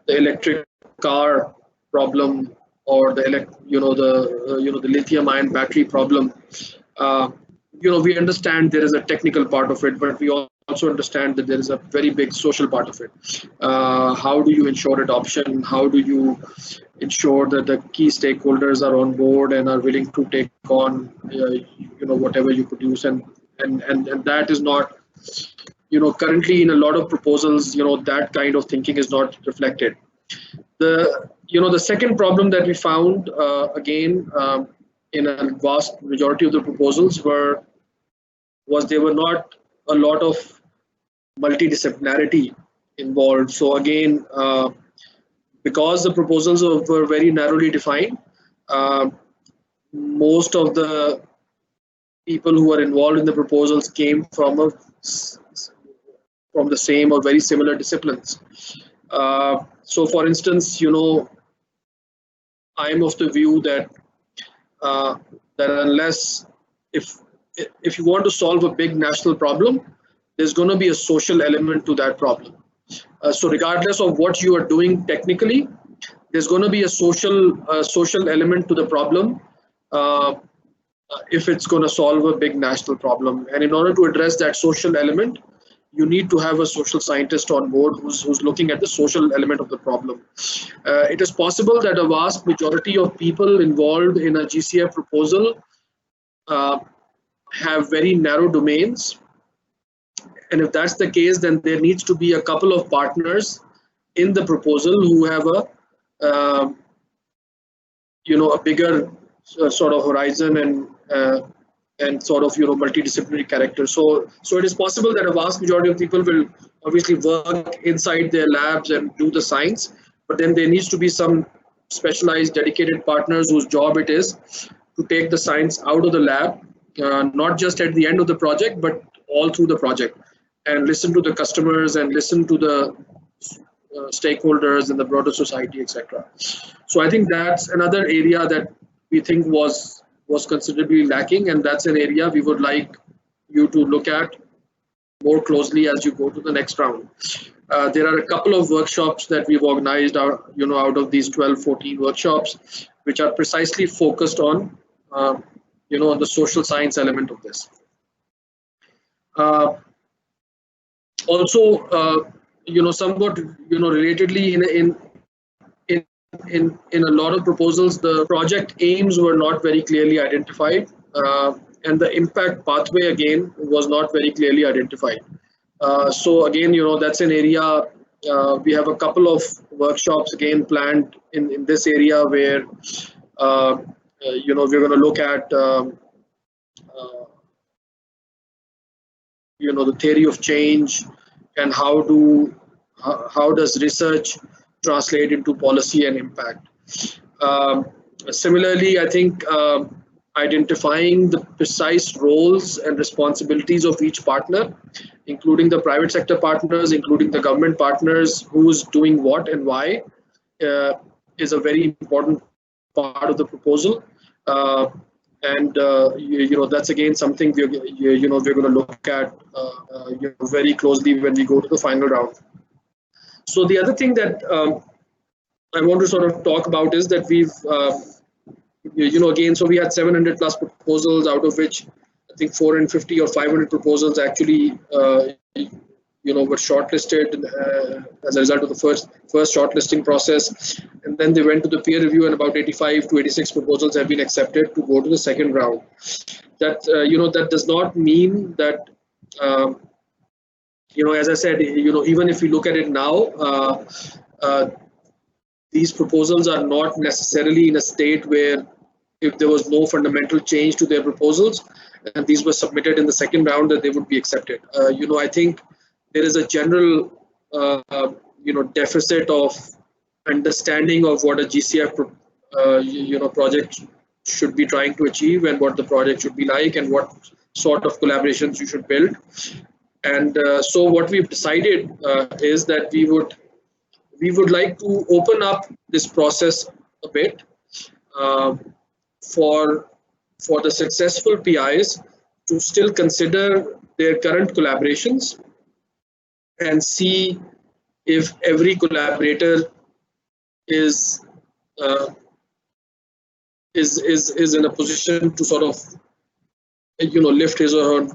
the electric car problem, or the the lithium-ion battery problem, we understand there is a technical part of it, but we also understand that there is a very big social part of it. How do you ensure adoption? How do you ensure that the key stakeholders are on board and are willing to take on, whatever you produce, and that is not, currently in a lot of proposals, that kind of thinking is not reflected. The second problem that we found, again, in a vast majority of the proposals was there were not a lot of multidisciplinarity involved. So again, because the proposals were very narrowly defined, most of the people who were involved in the proposals came from the same or very similar disciplines. So for instance, I'm of the view that unless if you want to solve a big national problem, there's going to be a social element to that problem. So regardless of what you are doing technically, there's going to be a social element to the problem if it's going to solve a big national problem. And in order to address that social element, you need to have a social scientist on board who's looking at the social element of the problem. It is possible that a vast majority of people involved in a GCF proposal have very narrow domains. And if that's the case, then there needs to be a couple of partners in the proposal who have a bigger sort of horizon and sort of multidisciplinary character. So it is possible that a vast majority of people will obviously work inside their labs and do the science, but then there needs to be some specialized dedicated partners whose job it is to take the science out of the lab, not just at the end of the project, but all through the project, and listen to the customers and listen to the stakeholders in the broader society, etc. So I think that's another area that we think was considerably lacking, and that's an area we would like you to look at more closely as you go to the next round. There are a couple of workshops that we've organized out of these 12-14 workshops, which are precisely focused on on the social science element of this. Also, somewhat relatedly, in a lot of proposals, the project aims were not very clearly identified, and the impact pathway again was not very clearly identified. So again, that's an area we have a couple of workshops again planned in this area where we're going to look at the theory of change and how does research translate into policy and impact. Similarly, I think identifying the precise roles and responsibilities of each partner, including the private sector partners, including the government partners, who's doing what and why, is a very important part of the proposal. And that's again something we're going to look at very closely when we go to the final round. So the other thing that I want to sort of talk about is that we've again, so we had 700 plus proposals, out of which I think 450 or 500 proposals actually were shortlisted as a result of the first shortlisting process, and then they went to the peer review, and about 85 to 86 proposals have been accepted to go to the second round. That that does not mean that as I said, even if we look at it now, these proposals are not necessarily in a state where, if there was no fundamental change to their proposals and these were submitted in the second round, that they would be accepted. I think there is a general deficit of understanding of what a GCF project should be trying to achieve, and what the project should be like, and what sort of collaborations you should build. And so what we've decided is that we would like to open up this process a bit for the successful PIs to still consider their current collaborations and see if every collaborator is in a position to sort of lift his or her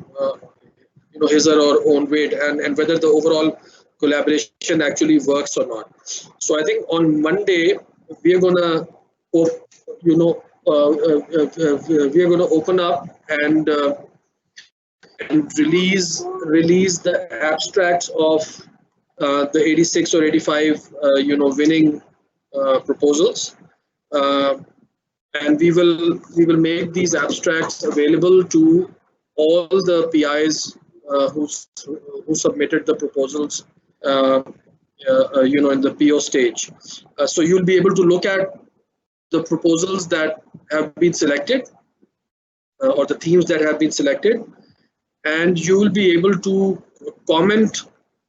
his or her own weight, and whether the overall collaboration actually works or not. So I think on Monday we are gonna open up and release the abstracts of the 86 or 85 winning proposals, and we will make these abstracts available to all the PIs who submitted the proposals in the PO stage. So you'll be able to look at the proposals that have been selected or the themes that have been selected, and you will be able to comment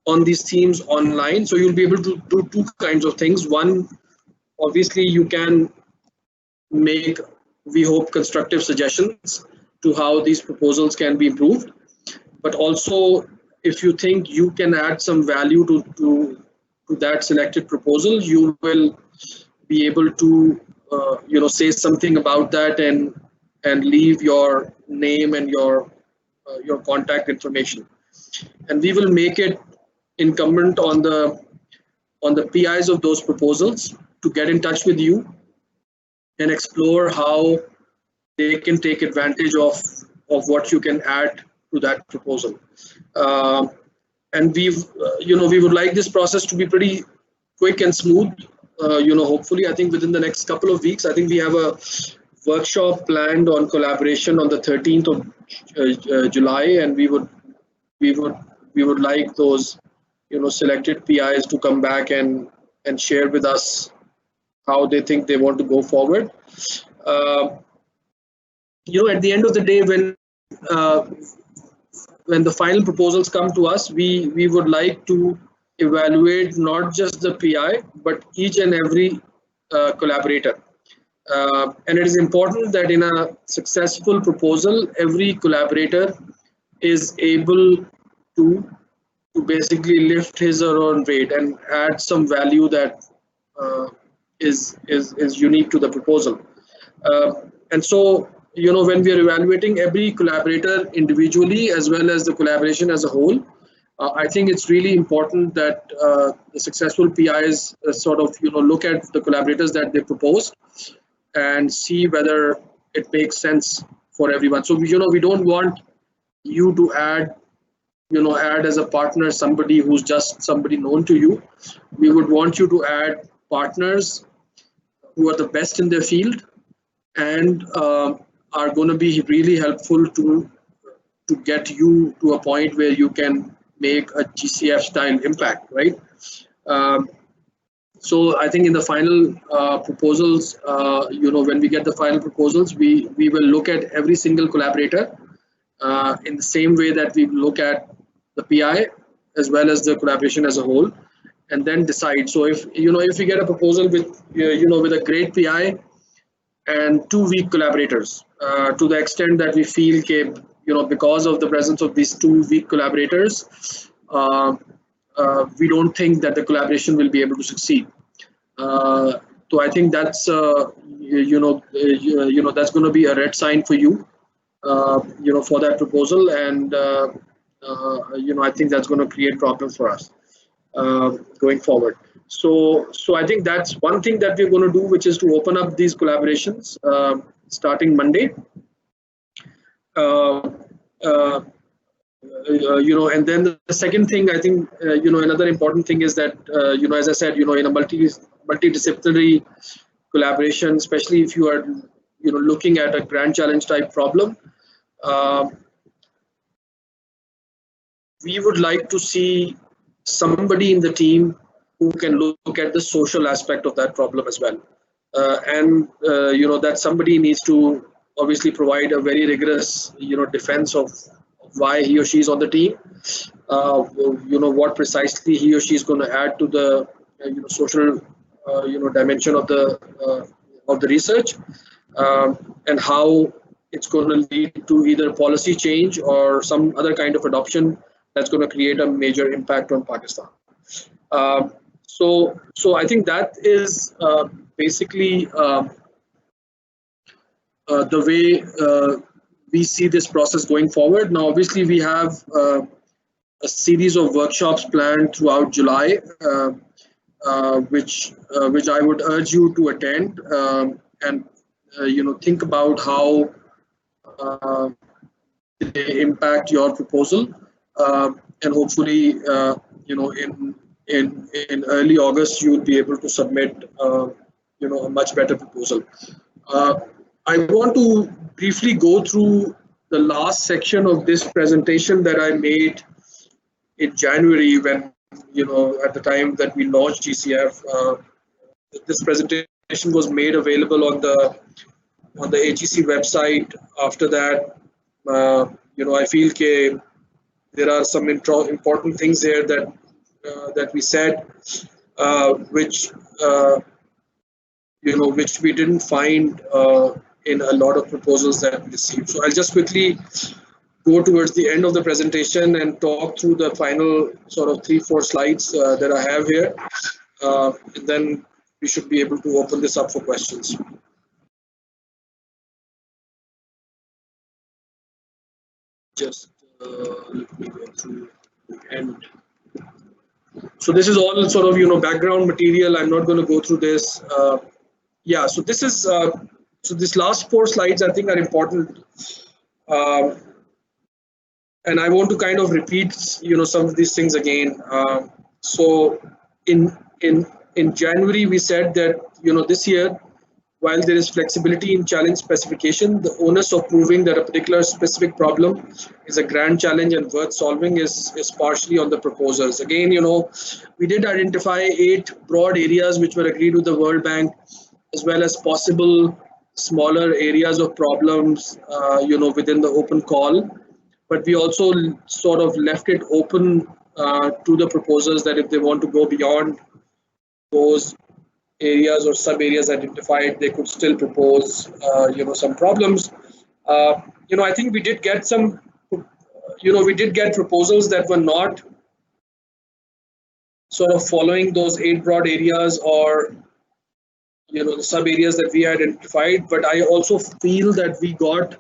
on these themes online. So you'll be able to do two kinds of things. One, obviously you can make, we hope, constructive suggestions to how these proposals can be improved, but also if you think you can add some value to that selected proposal, you will be able to say something about that and leave your name and your contact information, and we will make it incumbent on the PIs of those proposals to get in touch with you and explore how they can take advantage of what you can add to that proposal. And we would like this process to be pretty quick and smooth. Hopefully, I think within the next couple of weeks, I think we have a workshop planned on collaboration on the 13th of July, and we would like those selected PIs to come back and share with us how they think they want to go forward. At the end of the day, when the final proposals come to us, we would like to evaluate not just the PI, but each and every collaborator. And it is important that in a successful proposal, every collaborator is able to basically lift his or her own weight and add some value that is unique to the proposal. And so, when we are evaluating every collaborator individually as well as the collaboration as a whole, I think it's really important that the successful PIs sort of look at the collaborators that they proposed and see whether it makes sense for everyone. So we don't want you to add as a partner somebody who's just somebody known to you. We would want you to add partners who are the best in their field and are going to be really helpful to get you to a point where you can make a GCF style impact, right? So I think in the final proposals, when we get the final proposals, we will look at every single collaborator in the same way that we look at the PI as well as the collaboration as a whole, and then decide. So if we get a proposal with with a great PI and 2 weak collaborators, to the extent that we feel because of the presence of these 2 weak collaborators, we don't think that the collaboration will be able to succeed. So I think that's that's going to be a red sign for you, for that proposal, and I think that's going to create problems for us going forward. So I think that's one thing that we're going to do, which is to open up these collaborations starting Monday. And then the second thing, I think, another important thing is that, as I said, in a multidisciplinary collaboration, especially if you are, looking at a grand challenge type problem, we would like to see somebody in the team who can look at the social aspect of that problem as well. And that somebody needs to obviously provide a very rigorous, defense of why he or she is on the team. What precisely he or she is going to add to the social dimension of the research, and how it's going to lead to either policy change or some other kind of adoption that's going to create a major impact on Pakistan. So I think that is basically the way we see this process going forward. Now, obviously, we have a series of workshops planned throughout July, which I would urge you to attend, and think about how they impact your proposal, and hopefully in early August you will be able to submit a much better proposal. I want to briefly go through the last section of this presentation that I made in January, when at the time that we launched GCF. This presentation was made available on the HEC website. After that, I feel there are some important things here that we said, which we didn't find in a lot of proposals that we received. So I'll just quickly go towards the end of the presentation and talk through the final sort of 3-4 slides that I have here, and then we should be able to open this up for questions. Just let me go through the end. So this is all sort of background material. I'm not going to go through this. Yeah. So this is so this last 4 slides I think are important, and I want to kind of repeat some of these things again. So in January we said that this year, while there is flexibility in challenge specification, the onus of proving that a particular specific problem is a grand challenge and worth solving is partially on the proposers. Again, we did identify 8 broad areas which were agreed with the World Bank, as well as possible smaller areas of problems, within the open call. But we also sort of left it open to the proposers that if they want to go beyond those areas or sub areas identified, they could still propose some problems. I think we did get some proposals that were not sort of following those 8 broad areas or the sub areas that we identified, but I also feel that we got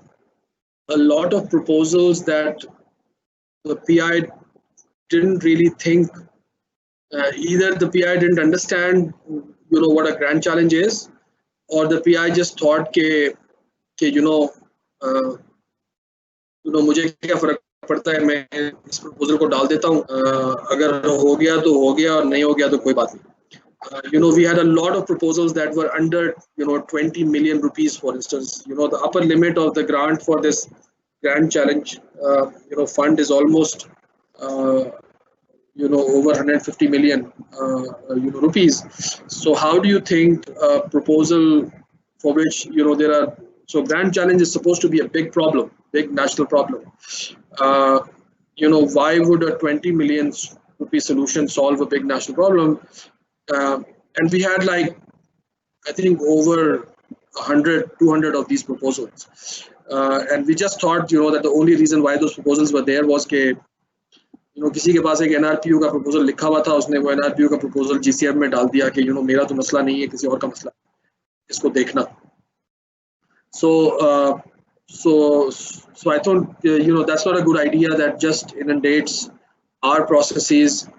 a lot of proposals that the PI didn't really think, either the PI didn't understand what a grand challenge is, or the PI just thought कि मुझे क्या फर्क पड़ता है, मैं इस proposal को डाल देता हूँ, अगर हो गया तो हो गया और नहीं हो गया तो कोई बात नहीं. We had a lot of proposals that were under 20 million rupees, for instance. The upper limit of the grant for this grand challenge fund is almost over 150 million rupees. So how do you think a proposal for which there are, so grand challenge is supposed to be a big problem, big national problem. Why would a 20 million rupee solution solve a big national problem? And we had I think over 100, 200 of these proposals, and we just thought that the only reason why those proposals were there was कि किसी के पास एक NRPU का proposal लिखा हुआ था, उसने वो NRPU का proposal GCF में डाल दिया कि मेरा तो मसला नहीं है, किसी और का मसला, इसको देखना. So I thought that's not a good idea. That just inundates our processes.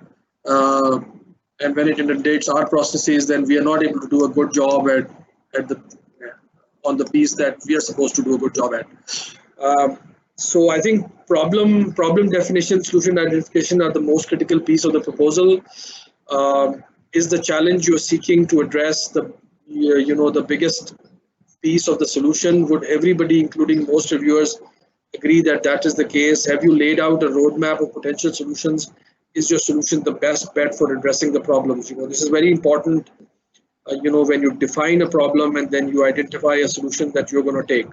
And when it inundates our processes, then we are not able to do a good job on the piece that we are supposed to do a good job at. So I think problem definition, solution identification are the most critical piece of the proposal. Is the challenge you're seeking to address the biggest piece of the solution? Would everybody, including most reviewers, agree that that is the case? Have you laid out a roadmap of potential solutions? Is your solution the best bet for addressing the problems? This is very important, when you define a problem and then you identify a solution that you're going to take.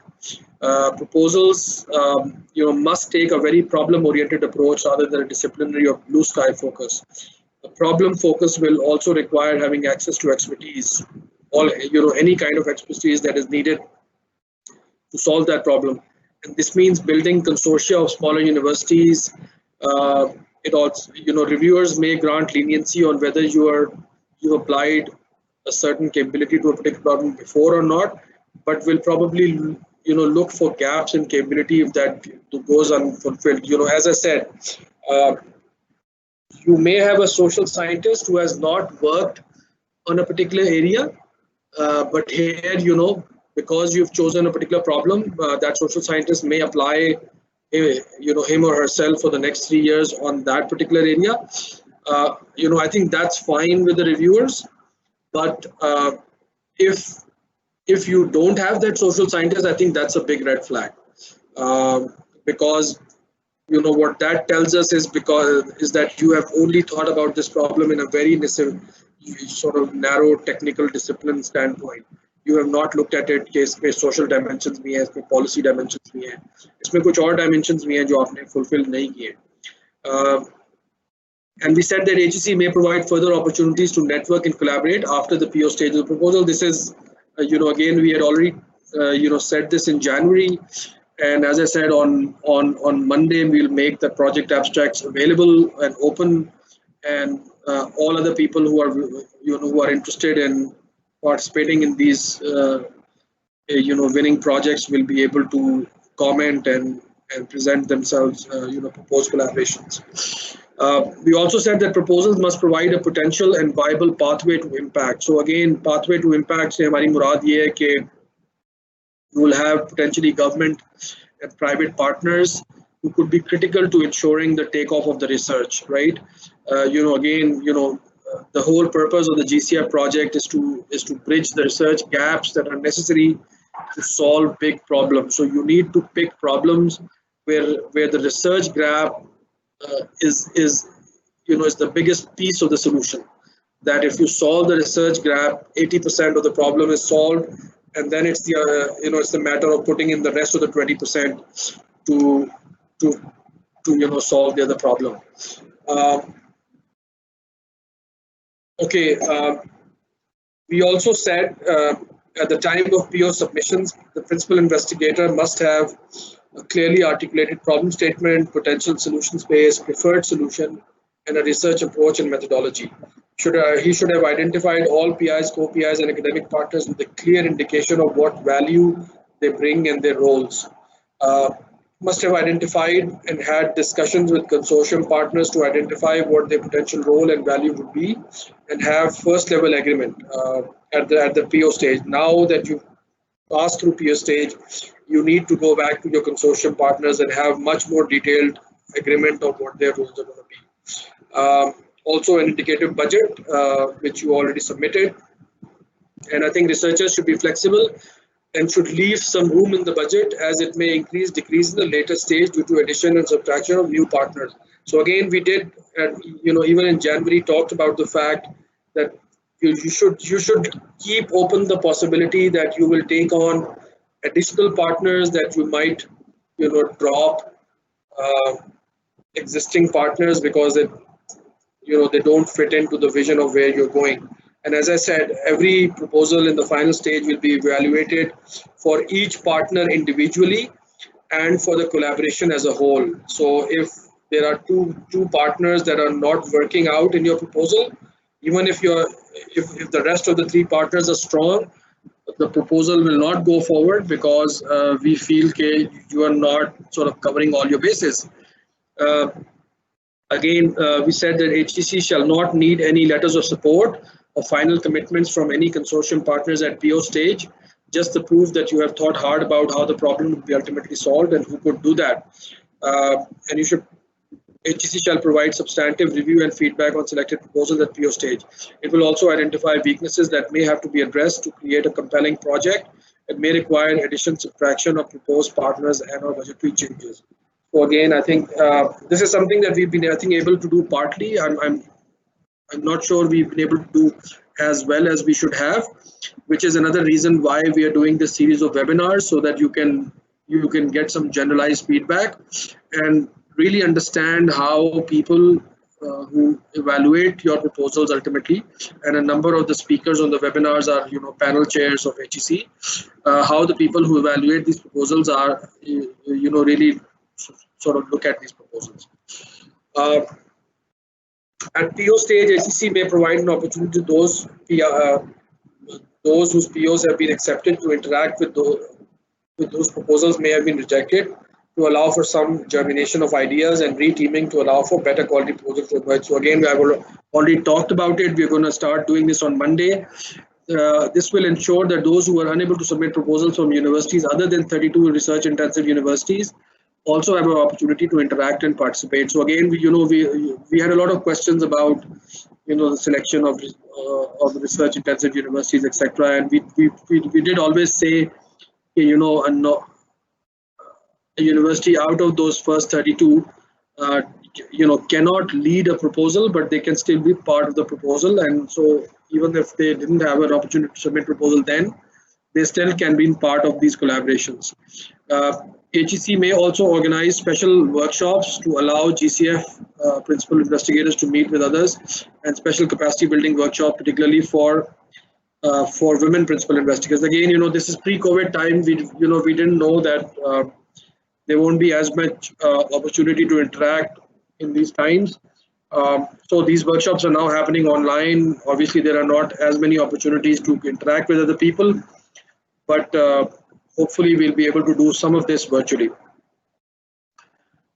Proposals, must take a very problem-oriented approach rather than a disciplinary or blue sky focus. The problem focus will also require having access to expertise, all any kind of expertise that is needed to solve that problem. And this means building consortia of smaller universities. It also, reviewers may grant leniency on whether you applied a certain capability to a particular problem before or not, but will probably look for gaps in capability if that goes unfulfilled. As I said, you may have a social scientist who has not worked on a particular area, but here, because you've chosen a particular problem, that social scientist may apply, him or herself for the next 3 years on that particular area. I think that's fine with the reviewers, but if you don't have that social scientist, I think that's a big red flag, because what that tells us is that you have only thought about this problem in a very sort of narrow technical discipline standpoint. You have not looked at it कि इसमें social dimensions भी हैं, इसमें policy dimensions भी हैं, इसमें कुछ और dimensions भी हैं जो आपने fulfill नहीं किए. And we said that HEC may provide further opportunities to network and collaborate after the PO stage of the proposal. This is, again, we had already, said this in January. And as I said, on Monday, we'll make the project abstracts available and open, and all other people who are interested in participating in these, winning projects will be able to comment and present themselves, propose collaborations. We also said that proposals must provide a potential and viable pathway to impact. So again, pathway to impact से हमारी मुराद ये है कि you will have potentially government and private partners who could be critical to ensuring the takeoff of the research, right? The whole purpose of the GCF project is to bridge the research gaps that are necessary to solve big problems. So you need to pick problems where the research gap is the biggest piece of the solution. That if you solve the research gap, 80% of the problem is solved, and then it's the it's the matter of putting in the rest of the 20% to solve the other problem. We also said at the time of PO submissions, the principal investigator must have a clearly articulated problem statement, potential solution space, preferred solution, and a research approach and methodology. He should have identified all PIs, co-PIs, and academic partners with a clear indication of what value they bring and their roles. Must have identified and had discussions with consortium partners to identify what their potential role and value would be, and have first level agreement at the PO stage. Now that you've passed through PO stage, you need to go back to your consortium partners and have much more detailed agreement of what their roles are going to be. Also an indicative budget, which you already submitted. And I think researchers should be flexible and should leave some room in the budget, as it may increase, decrease in the later stage due to addition and subtraction of new partners. So again, we did, even in January, talked about the fact that you should keep open the possibility that you will take on additional partners, that you might, drop existing partners because they don't fit into the vision of where you're going. And as I said, every proposal in the final stage will be evaluated for each partner individually and for the collaboration as a whole. So if there are two partners that are not working out in your proposal, even if the rest of the 3 partners are strong, the proposal will not go forward because we feel that you are not sort of covering all your bases. Again, we said that HEC shall not need any letters of support or final commitments from any consortium partners at PO stage, just the proof that you have thought hard about how the problem would be ultimately solved and who could do that. And HEC shall provide substantive review and feedback on selected proposals at PO stage. It will also identify weaknesses that may have to be addressed to create a compelling project. It may require addition, subtraction of proposed partners and/or budgetary changes. So again, I think this is something that we've been, able to do partly. I'm not sure we've been able to do as well as we should have, which is another reason why we are doing this series of webinars, so that you can you can get some generalized feedback and really understand how people who evaluate your proposals ultimately, and a number of the speakers on the webinars are panel chairs of HEC, how the people who evaluate these proposals are really sort of look at these proposals. At PO stage, HEC may provide an opportunity to those whose POs have been accepted to interact with those proposals may have been rejected, to allow for some germination of ideas and reteaming to allow for better quality proposals to emerge. So again, I've already talked about it. We're going to start doing this on Monday. This will ensure that those who are unable to submit proposals from universities other than 32 research-intensive universities also have an opportunity to interact and participate. So again, we had a lot of questions about the selection of research-intensive universities, etc. And we did always say, a university out of those first 32 cannot lead a proposal, but they can still be part of the proposal. And so even if they didn't have an opportunity to submit proposal then, they still can be part of these collaborations. HEC may also organize special workshops to allow GCF principal investigators to meet with others, and special capacity building workshop, particularly for women principal investigators. Again, this is pre-COVID time. We didn't know that there won't be as much opportunity to interact in these times. So these workshops are now happening online. Obviously, there are not as many opportunities to interact with other people, but hopefully we'll be able to do some of this virtually.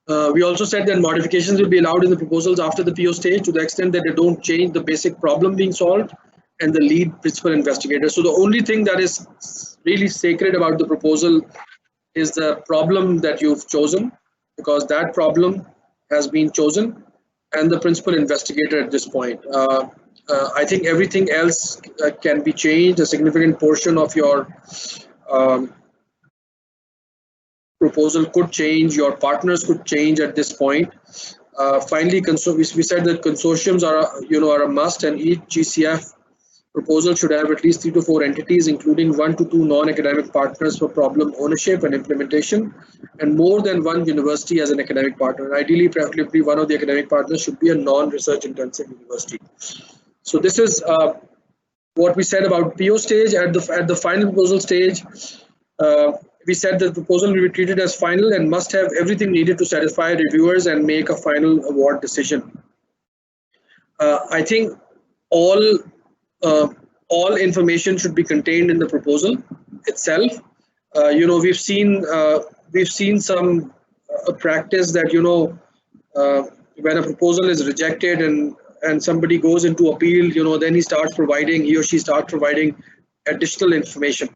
We also said that modifications will be allowed in the proposals after the PO stage to the extent that they don't change the basic problem being solved and the lead principal investigator. So the only thing that is really sacred about the proposal is the problem that you've chosen, because that problem has been chosen, and the principal investigator at this point. I think everything else can be changed. A significant portion of your proposal could change, your partners could change at this point. Finally, we said that consortiums are a must, and each GCF proposal should have at least 3 to 4 entities, including 1 to 2 non-academic partners for problem ownership and implementation, and more than 1 university as an academic partner. And ideally, preferably, one of the academic partners should be a non-research intensive university. So this is what we said about PO stage. At the final proposal stage, we said that the proposal will be treated as final and must have everything needed to satisfy reviewers and make a final award decision. I think all information should be contained in the proposal itself. We've seen some practice that when a proposal is rejected and somebody goes into appeal, then he or she starts providing additional information,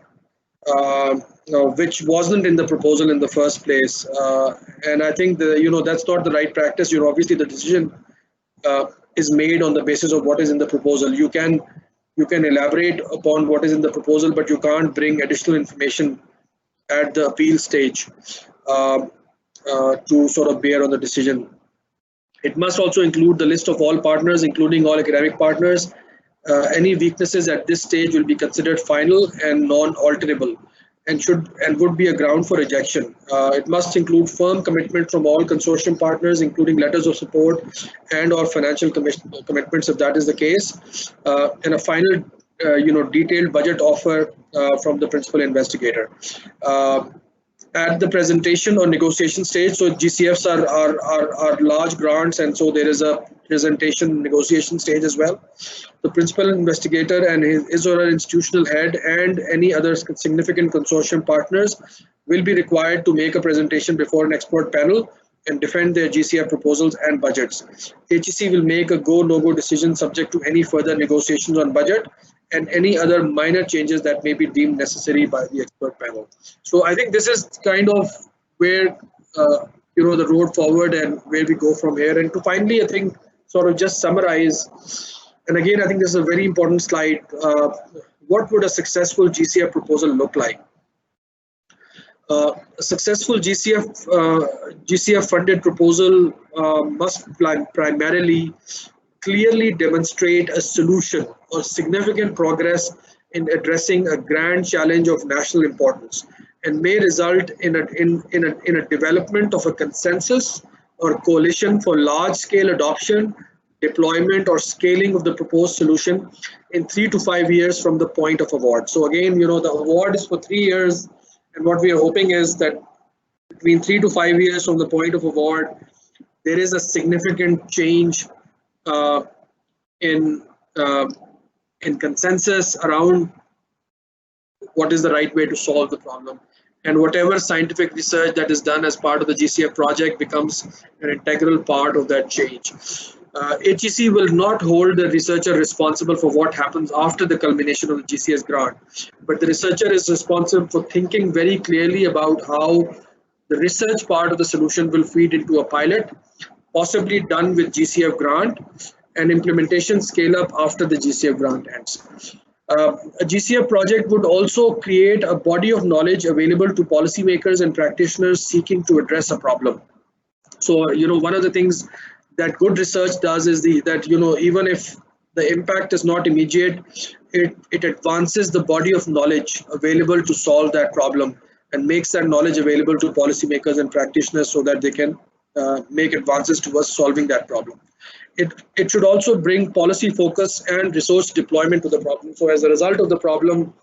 which wasn't in the proposal in the first place. And I think that's not the right practice. Obviously the decision is made on the basis of what is in the proposal. You can elaborate upon what is in the proposal, but you can't bring additional information at the appeal stage to sort of bear on the decision. It must also include the list of all partners, including all academic partners. Any weaknesses at this stage will be considered final and non-alterable, and would be a ground for rejection. It must include firm commitment from all consortium partners, including letters of support and/or financial commitments, if that is the case, and a final, detailed budget offer from the principal investigator. At the presentation or negotiation stage, so GCFs are large grants, and so there is a presentation negotiation stage as well. The principal investigator and his or her institutional head and any other significant consortium partners will be required to make a presentation before an expert panel and defend their GCF proposals and budgets. HEC will make a go, no-go decision subject to any further negotiations on budget and any other minor changes that may be deemed necessary by the expert panel. So I think this is kind of where the road forward and where we go from here. And to finally, I think, sort of just summarize, and again, I think this is a very important slide. What would a successful GCF proposal look like? A successful GCF funded proposal must primarily clearly demonstrate a solution or significant progress in addressing a grand challenge of national importance, and may result in a development of a consensus or coalition for large-scale adoption, deployment, or scaling of the proposed solution in 3 to 5 years from the point of award. So again, the award is for 3 years, and what we are hoping is that between 3 to 5 years from the point of award, there is a significant change in consensus around what is the right way to solve the problem. And whatever scientific research that is done as part of the GCF project becomes an integral part of that change. HEC will not hold the researcher responsible for what happens after the culmination of the GCS grant, but the researcher is responsible for thinking very clearly about how the research part of the solution will feed into a pilot, possibly done with GCF grant, and implementation scale up after the GCF grant ends. A GCF project would also create a body of knowledge available to policymakers and practitioners seeking to address a problem. So, one of the things that good research does is that even if the impact is not immediate, it advances the body of knowledge available to solve that problem and makes that knowledge available to policymakers and practitioners so that they can make advances towards solving that problem. It should also bring policy focus and resource deployment to the problem. So as a result of the problem,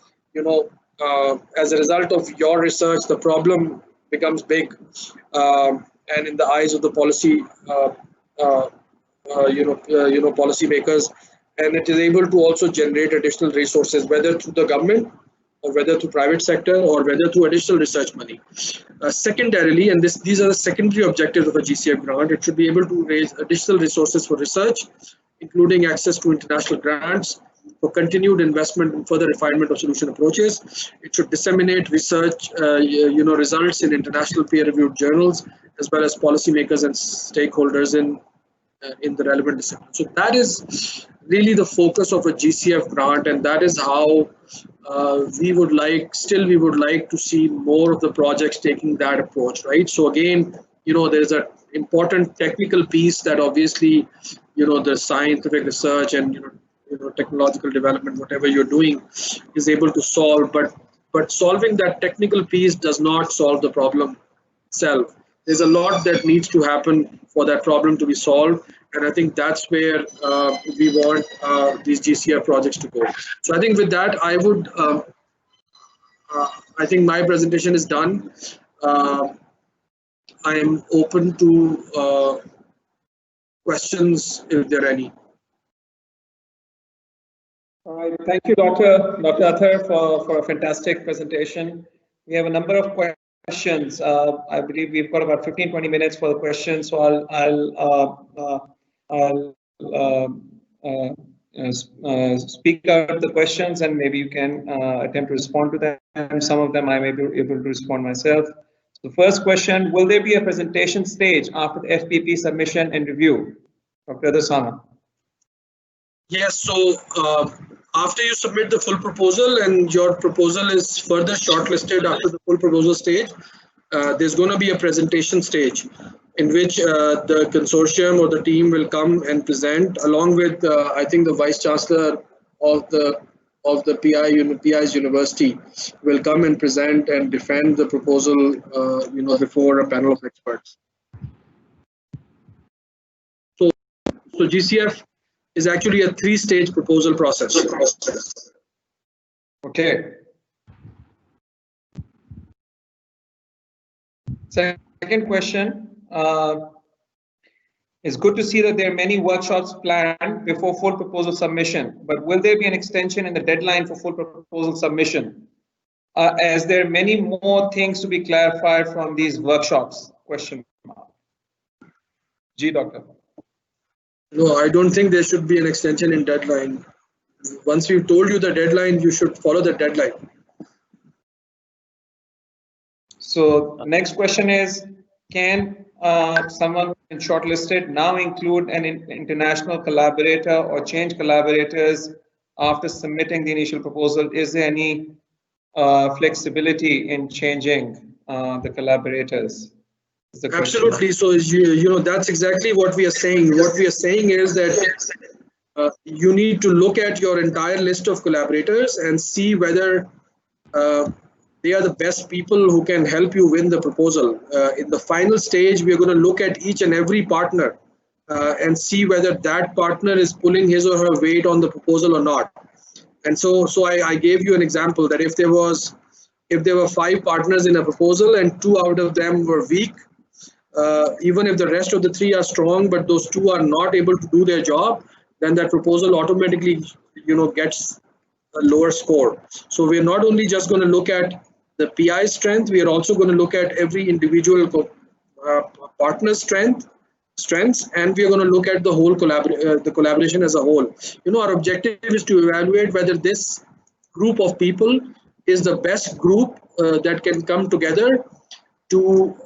as a result of your research, the problem becomes big, and in the eyes of the policy, policymakers, and it is able to also generate additional resources, whether through the government or whether through private sector or whether through additional research money. Secondarily, and these are the secondary objectives of a GCF grant, it should be able to raise additional resources for research, including access to international grants, for continued investment and further refinement of solution approaches. It should disseminate research, results in international peer-reviewed journals, as well as policymakers and stakeholders in the relevant discipline. So that is really the focus of a GCF grant, and that is how we would like to see more of the projects taking that approach, right? So again, there's an important technical piece that obviously, the scientific research and technological development, whatever you're doing, is able to solve. But solving that technical piece does not solve the problem itself. There's a lot that needs to happen for that problem to be solved, and I think that's where we want these GCF projects to go. So I think with that, I think my presentation is done. I am open to questions if there are any. All right, thank you, Dr. Athar, for a fantastic presentation. We have a number of questions. I believe we've got about 15-20 minutes for the questions, so I'll speak out the questions, and maybe you can attempt to respond to them. Some of them I may be able to respond myself. So the first question: will there be a presentation stage after the FPP submission and review? Dr. Adasana. Yes, so after you submit the full proposal and your proposal is further shortlisted after the full proposal stage, there's going to be a presentation stage in which the consortium or the team will come and present, along with I think the Vice Chancellor of the PI's university will come and present and defend the proposal before a panel of experts. So GCF is actually a 3-stage proposal process. Okay. Second question. It's good to see that there are many workshops planned before full proposal submission, but will there be an extension in the deadline for full proposal submission? As there are many more things to be clarified from these workshops? Question mark. Doctor. No, I don't think there should be an extension in deadline. Once we've told you the deadline, you should follow the deadline. So next question is, can someone shortlisted now include an international collaborator or change collaborators after submitting the initial proposal? Is there any flexibility in changing the collaborators? Absolutely. So that's exactly what we are saying. What we are saying is that you need to look at your entire list of collaborators and see whether they are the best people who can help you win the proposal. In the final stage, we are going to look at each and every partner and see whether that partner is pulling his or her weight on the proposal or not. And so I gave you an example that if there were 5 partners in a proposal and 2 out of them were weak, even if the rest of the 3 are strong, but those 2 are not able to do their job, then that proposal automatically, gets a lower score. So we're not only just going to look at the PI strength, we are also going to look at every individual partner's strengths, and we are going to look at the whole the collaboration as a whole. Our objective is to evaluate whether this group of people is the best group that can come together to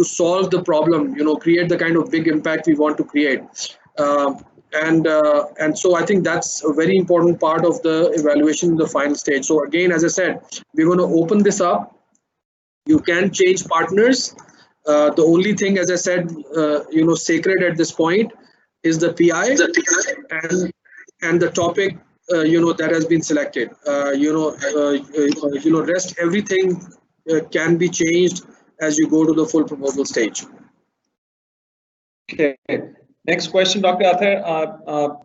solve the problem, create the kind of big impact we want to create. And so I think that's a very important part of the evaluation in the final stage. So again, as I said, we're going to open this up. You can change partners. The only thing, as I said, sacred at this point is the PI and the topic, that has been selected. Rest everything can be changed as you go to the full proposal stage. Okay. Next question, Dr. Athar,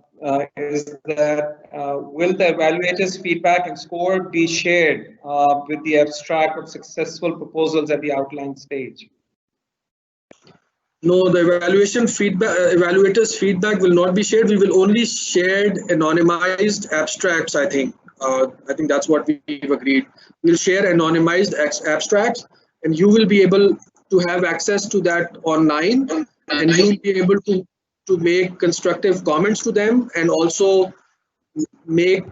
is that will the evaluators' feedback and score be shared with the abstract of successful proposals at the outline stage? No, the evaluators' feedback will not be shared. We will only share anonymized abstracts, I think. I think that's what we've agreed. We'll share anonymized abstracts, and you will be able to have access to that online, and you'll be able to make constructive comments to them and also make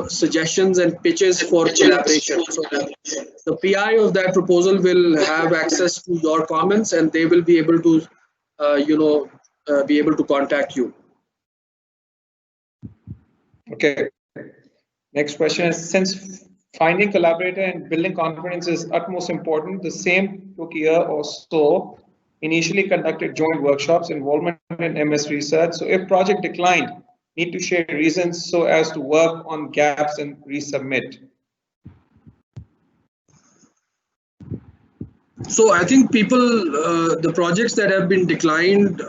suggestions and pitches for collaboration. So the PI of that proposal will have access to your comments, and they will be able to contact you. Okay. Next question is, since finding collaborator and building confidence is utmost important, the same took a year or so. Initially conducted joint workshops, involvement in MS research. So if project declined, need to share reasons so as to work on gaps and resubmit. So I think the projects that have been declined,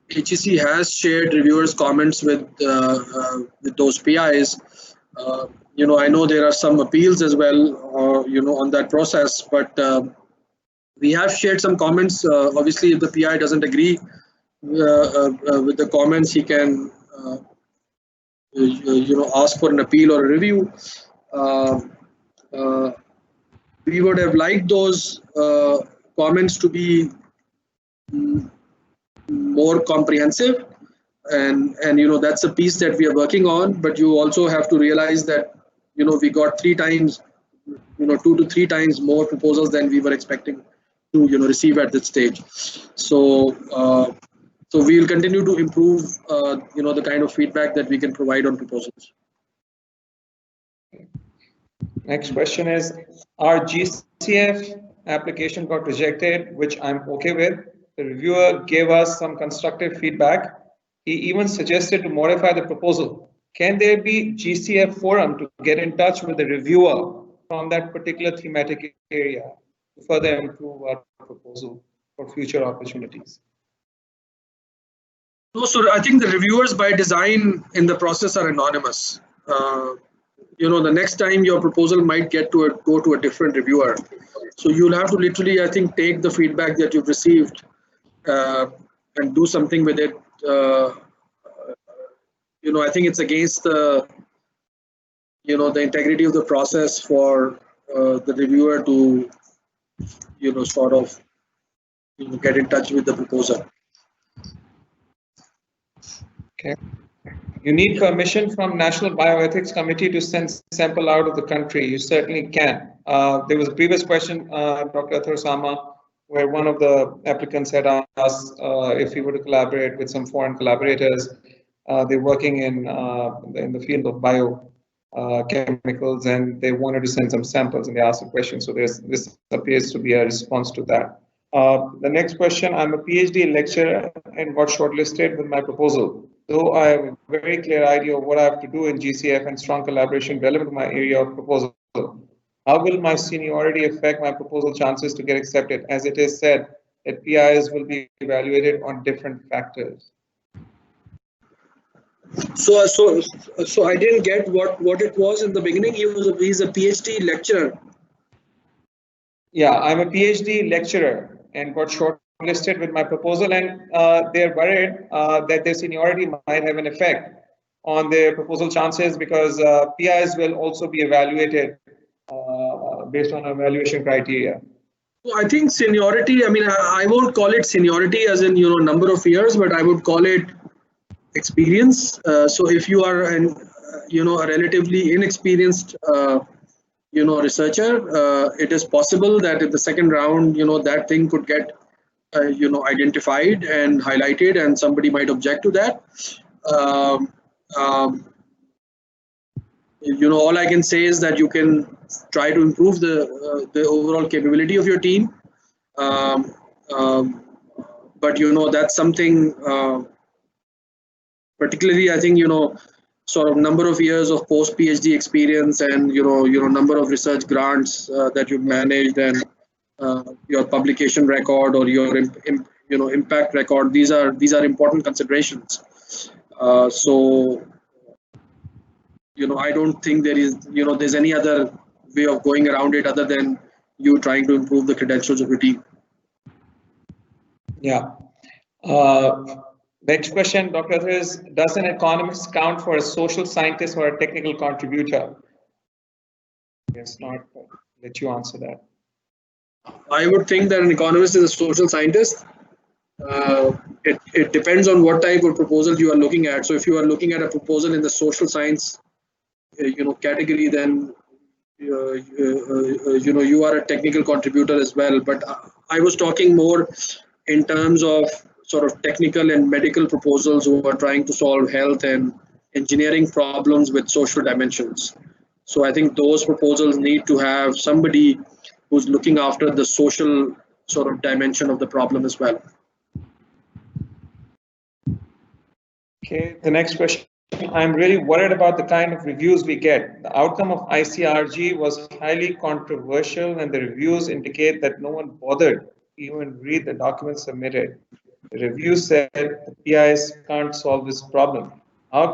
HEC has shared reviewers' comments with those PIs. I know there are some appeals as well, on that process, but we have shared some comments. Obviously, if the PI doesn't agree with the comments, he can, ask for an appeal or a review. We would have liked those comments to be more comprehensive, and that's a piece that we are working on. But you also have to realize that we got 3 times, 2 to 3 times more proposals than we were expecting to receive at this stage. So we'll continue to improve the kind of feedback that we can provide on proposals. Next question is, our GCF application got rejected, which I'm okay with. The reviewer gave us some constructive feedback. He even suggested to modify the proposal. Can there be GCF forum to get in touch with the reviewer from that particular thematic area to further improve our proposal for future opportunities? No, so I think the reviewers by design in the process are anonymous. The next time your proposal might go to a different reviewer. So you'll have to literally, I think, take the feedback that you've received and do something with it. I think it's against the integrity of the process for the reviewer to sort of get in touch with the proposer. Okay. You need permission from National Bioethics Committee to send sample out of the country. You certainly can. There was a previous question, Dr. Athar Sama, where one of the applicants had asked if he were to collaborate with some foreign collaborators. They're working in the field of biochemicals, and they wanted to send some samples, and they asked a question. So this appears to be a response to that. The next question, I'm a PhD lecturer and got shortlisted with my proposal. Though I have a very clear idea of what I have to do in GCF and strong collaboration relevant to my area of proposal, How will my seniority affect my proposal chances to get accepted, as it is said that PIs will be evaluated on different factors? So I didn't get what it was in the beginning. He's a PhD lecturer. Yeah, I'm a PhD lecturer and got shortlisted with my proposal, and they're worried that their seniority might have an effect on their proposal chances, because PIs will also be evaluated based on evaluation criteria. So I think seniority, I mean, I won't call it seniority as in, number of years, but I would call it experience. So if you are a relatively inexperienced, researcher, it is possible that in the second round, that thing could get, identified and highlighted, and somebody might object to that. All I can say is that you can try to improve the overall capability of your team. But that's something, particularly I think, sort of number of years of post PhD experience, and number of research grants that you've managed, and your publication record or your impact record. These are important considerations. So I don't think there's any other way of going around it other than you trying to improve the credentials of your team. Yeah. Next question, Dr. is, does an economist count for a social scientist or a technical contributor? Yes, not. Let you answer that. I would think that an economist is a social scientist. It depends on what type of proposal you are looking at. So if you are looking at a proposal in the social science, category, then you are a technical contributor as well. But I was talking more in terms of sort of technical and medical proposals who are trying to solve health and engineering problems with social dimensions. So I think those proposals need to have somebody who's looking after the social sort of dimension of the problem as well. Okay, the next question. I'm really worried about the kind of reviews we get. The outcome of ICRG was highly controversial, and the reviews indicate that no one bothered even read the documents submitted. The review said the PIs can't solve this problem. How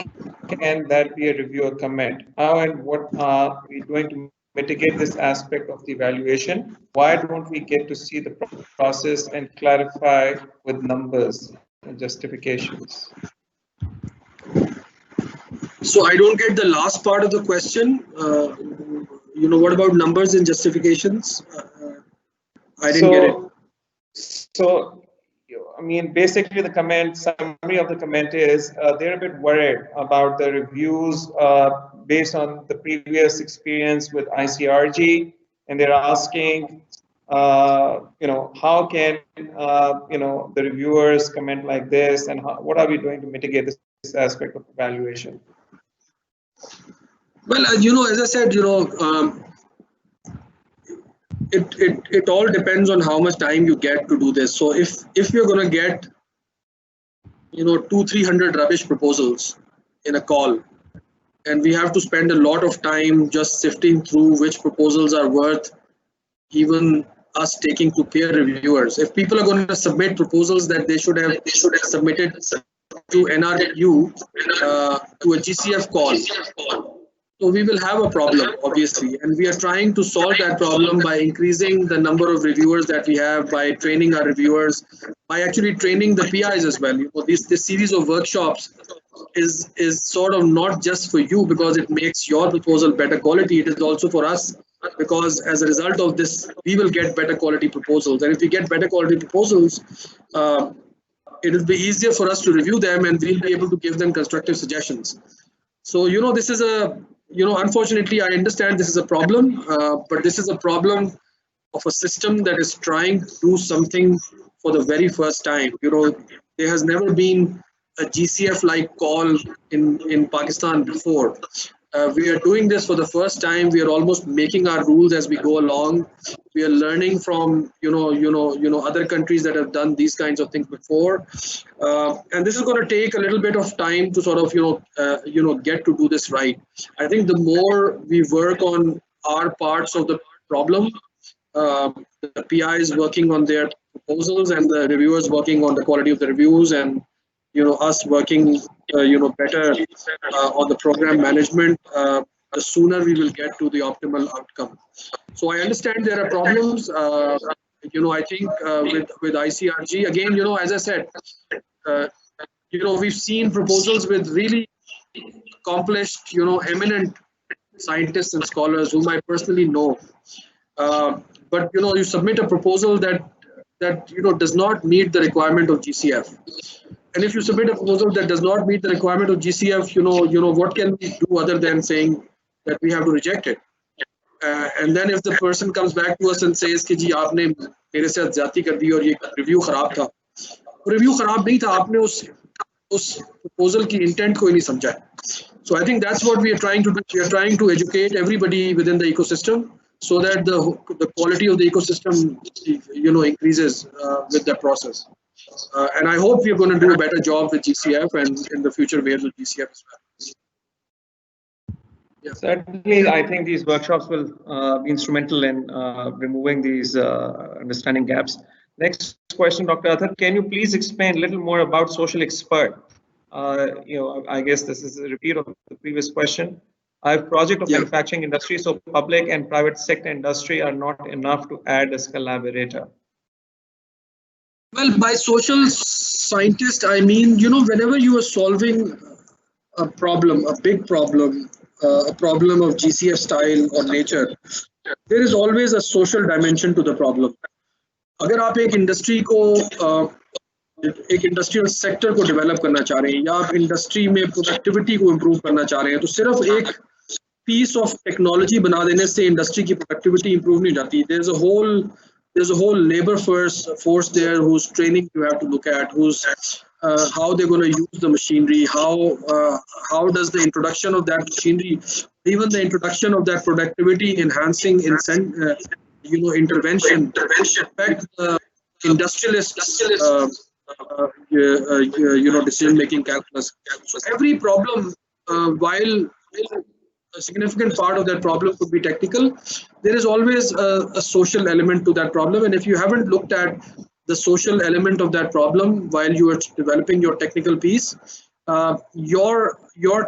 can that be a reviewer comment? How and what are we doing to mitigate this aspect of the evaluation? Why don't we get to see the process and clarify with numbers and justifications? So I don't get the last part of the question. What about numbers and justifications? I didn't get it. So, I mean, basically the summary of the comment is they're a bit worried about the reviews based on the previous experience with ICRG, and they're asking, how can, the reviewers comment like this, and what are we doing to mitigate this aspect of evaluation? Well, as I said, it all depends on how much time you get to do this. So if you're going to get 200-300 rubbish proposals in a call, and we have to spend a lot of time just sifting through which proposals are worth even us taking to peer reviewers. If people are going to submit proposals that they should have submitted to NRU to a GCF call, so we will have a problem, obviously, and we are trying to solve that problem by increasing the number of reviewers that we have, by training our reviewers, by actually training the PIs as well. This series of workshops is sort of not just for you because it makes your proposal better quality. It is also for us, because as a result of this, we will get better quality proposals. And if we get better quality proposals, it will be easier for us to review them, and we'll be able to give them constructive suggestions. So, this is unfortunately, I understand this is a problem, but this is a problem of a system that is trying to do something for the very first time. There has never been a GCF-like call in Pakistan before. We are doing this for the first time. We are almost making our rules as we go along. We are learning from other countries that have done these kinds of things before, and this is going to take a little bit of time to sort of get to do this right. I think the more we work on are parts of the problem. The PI is working on their proposals, and the reviewers working on the quality of the reviews, and us working better on the program management. The sooner we will get to the optimal outcome. So I understand there are problems. I think with ICRG again, as I said, we've seen proposals with really accomplished, eminent scientists and scholars whom I personally know. But you submit a proposal that does not meet the requirement of GCF. And if you submit a proposal that does not meet the requirement of GCF, what can we do other than saying that we have to reject it? And then if the person comes back to us and says कि जी आपने मेरे साथ ज्यादती कर दी और ये review खराब था, रिव्यू खराब नहीं था, आपने उस proposal की intent को ही नहीं समझा. So I think that's what we are trying to do. We are trying to educate everybody within the ecosystem so that the quality of the ecosystem increases with that process. And I hope we are going to do a better job with GCF and in the future waves with GCF as well. Yeah. Certainly, I think these workshops will be instrumental in removing these understanding gaps. Next question, Dr. Athar, can you please explain a little more about social expert? I guess this is a repeat of the previous question. I have project of manufacturing industry, so public and private sector industry are not enough to add as collaborator. Well, by social scientist, I mean, whenever you are solving a problem, a big problem, a problem of GCF style or nature, there is always a social dimension to the problem. अगर आप एक industry को एक industrial sector को develop करना चाह रहे हैं या आप इंडस्ट्री में प्रोडक्टिविटी को इम्प्रूव करना चाह रहे हैं, तो सिर्फ एक पीस ऑफ टेक्नोलॉजी बना देने से इंडस्ट्री की प्रोडक्टिविटी इम्प्रूव नहीं जाती. There's a whole labor force there whose training you have to look at, who's how they're going to use the machinery, how does the introduction of that machinery, even the introduction of that productivity enhancing intervention affect the industrialist decision making calculus. So every problem, while a significant part of that problem could be technical, there is always a social element to that problem. And if you haven't looked at the social element of that problem while you are developing your technical piece, your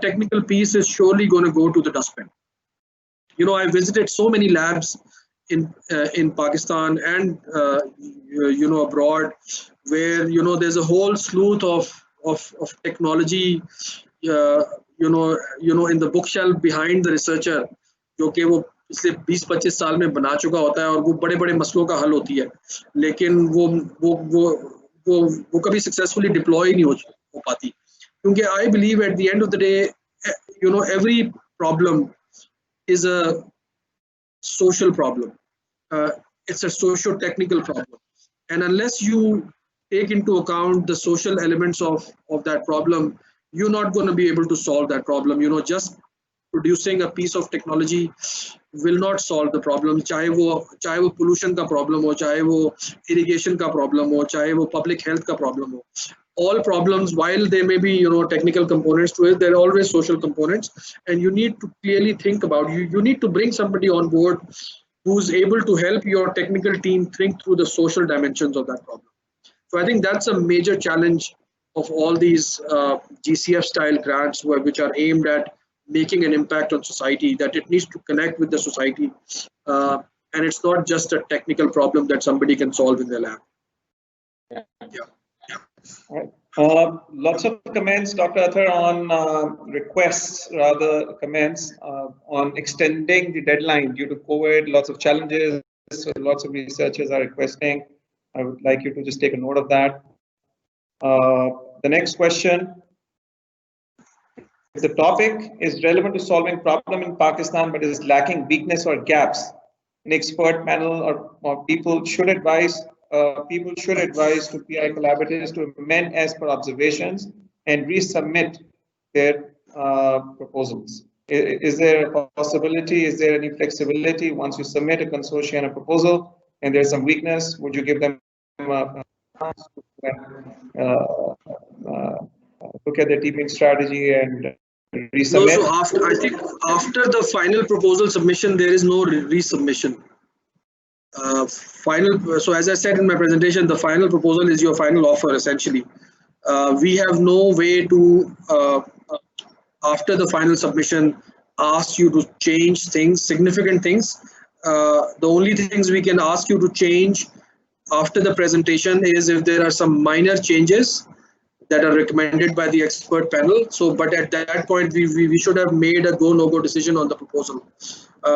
technical piece is surely going to go to the dustbin. I visited so many labs in Pakistan and abroad, where there's a whole slew of technology in the bookshelf behind the researcher, जो कि वो पिछले 20-25 साल में बना चुका होता है और वो बड़े-बड़े मसलों का हल होती है, लेकिन वो कभी successfully deploy नहीं हो पाती, क्योंकि I believe at the end of the day, every problem is a social problem. It's a socio-technical problem, and unless you take into account the social elements of that problem, you're not going to be able to solve that problem. Just producing a piece of technology will not solve the problem. चाहे वो pollution का problem हो, चाहे वो irrigation का problem हो, चाहे वो public health का problem हो. All problems, while there may be technical components to it, there are always social components, and you need to clearly think about you need to bring somebody on board who's able to help your technical team think through the social dimensions of that problem. So I think that's a major challenge of all these GCF style grants which are aimed at making an impact on society, that it needs to connect with the society, and it's not just a technical problem that somebody can solve in their lab. All right. Lots of comments, Dr. Athar, on requests, rather comments on extending the deadline due to COVID, lots of challenges. So lots of researchers are requesting. I would like you to just take a note of that. The next question. If the topic is relevant to solving problem in Pakistan but is lacking weakness or gaps, an expert panel or people should advise to PI collaborators to amend as per observations and resubmit their proposals. Is there a possibility? Is there any flexibility once you submit a consortium and a proposal and there's some weakness? Would you give them a chance to look at their teaming strategy and resubmit? so I think after the final proposal submission, there is no resubmission. So as I said in my presentation, the final proposal is your final offer essentially. We have no way to, after the final submission, ask you to change things, significant things. The only things we can ask you to change after the presentation is if there are some minor changes that are recommended by the expert panel. So, but at that point, we should have made a go no go decision on the proposal.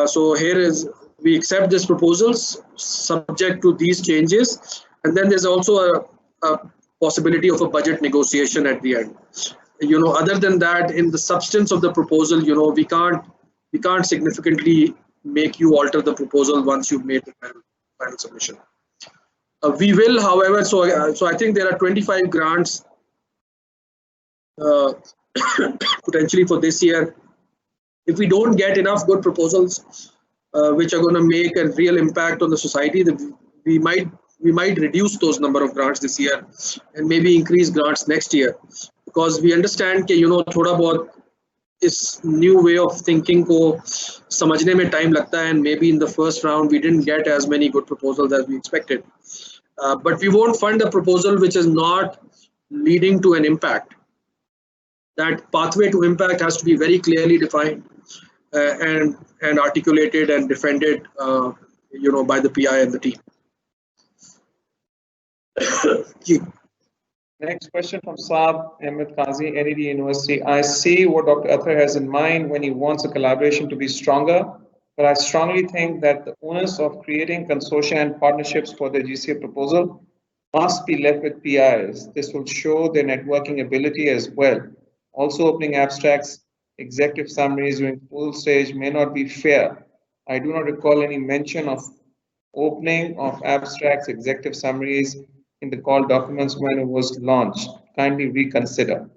So here is, we accept this proposals subject to these changes, and then there's also a possibility of a budget negotiation at the end. Other than that, in the substance of the proposal, we can't significantly make you alter the proposal once you've made the final submission. We will, however, so I think there are 25 grants potentially for this year. If we don't get enough good proposals which are going to make a real impact on the society, we might reduce those number of grants this year and maybe increase grants next year, because we understand that thoda bahut is new way of thinking ko samajhne mein time lagta hai, and maybe in the first round we didn't get as many good proposals as we expected. But we won't fund a proposal which is not leading to an impact. That pathway to impact has to be very clearly defined and articulated and defended, by the PI and the team. Next question from Saab Ahmed Qazi, NED University. I see what Dr. Athar has in mind when he wants a collaboration to be stronger, but I strongly think that the onus of creating consortia and partnerships for the GCF proposal must be left with PIs. This will show their networking ability as well. Also, opening abstracts, executive summaries during full stage may not be fair. I do not recall any mention of opening of abstracts, executive summaries in the call documents when it was launched. Kindly reconsider.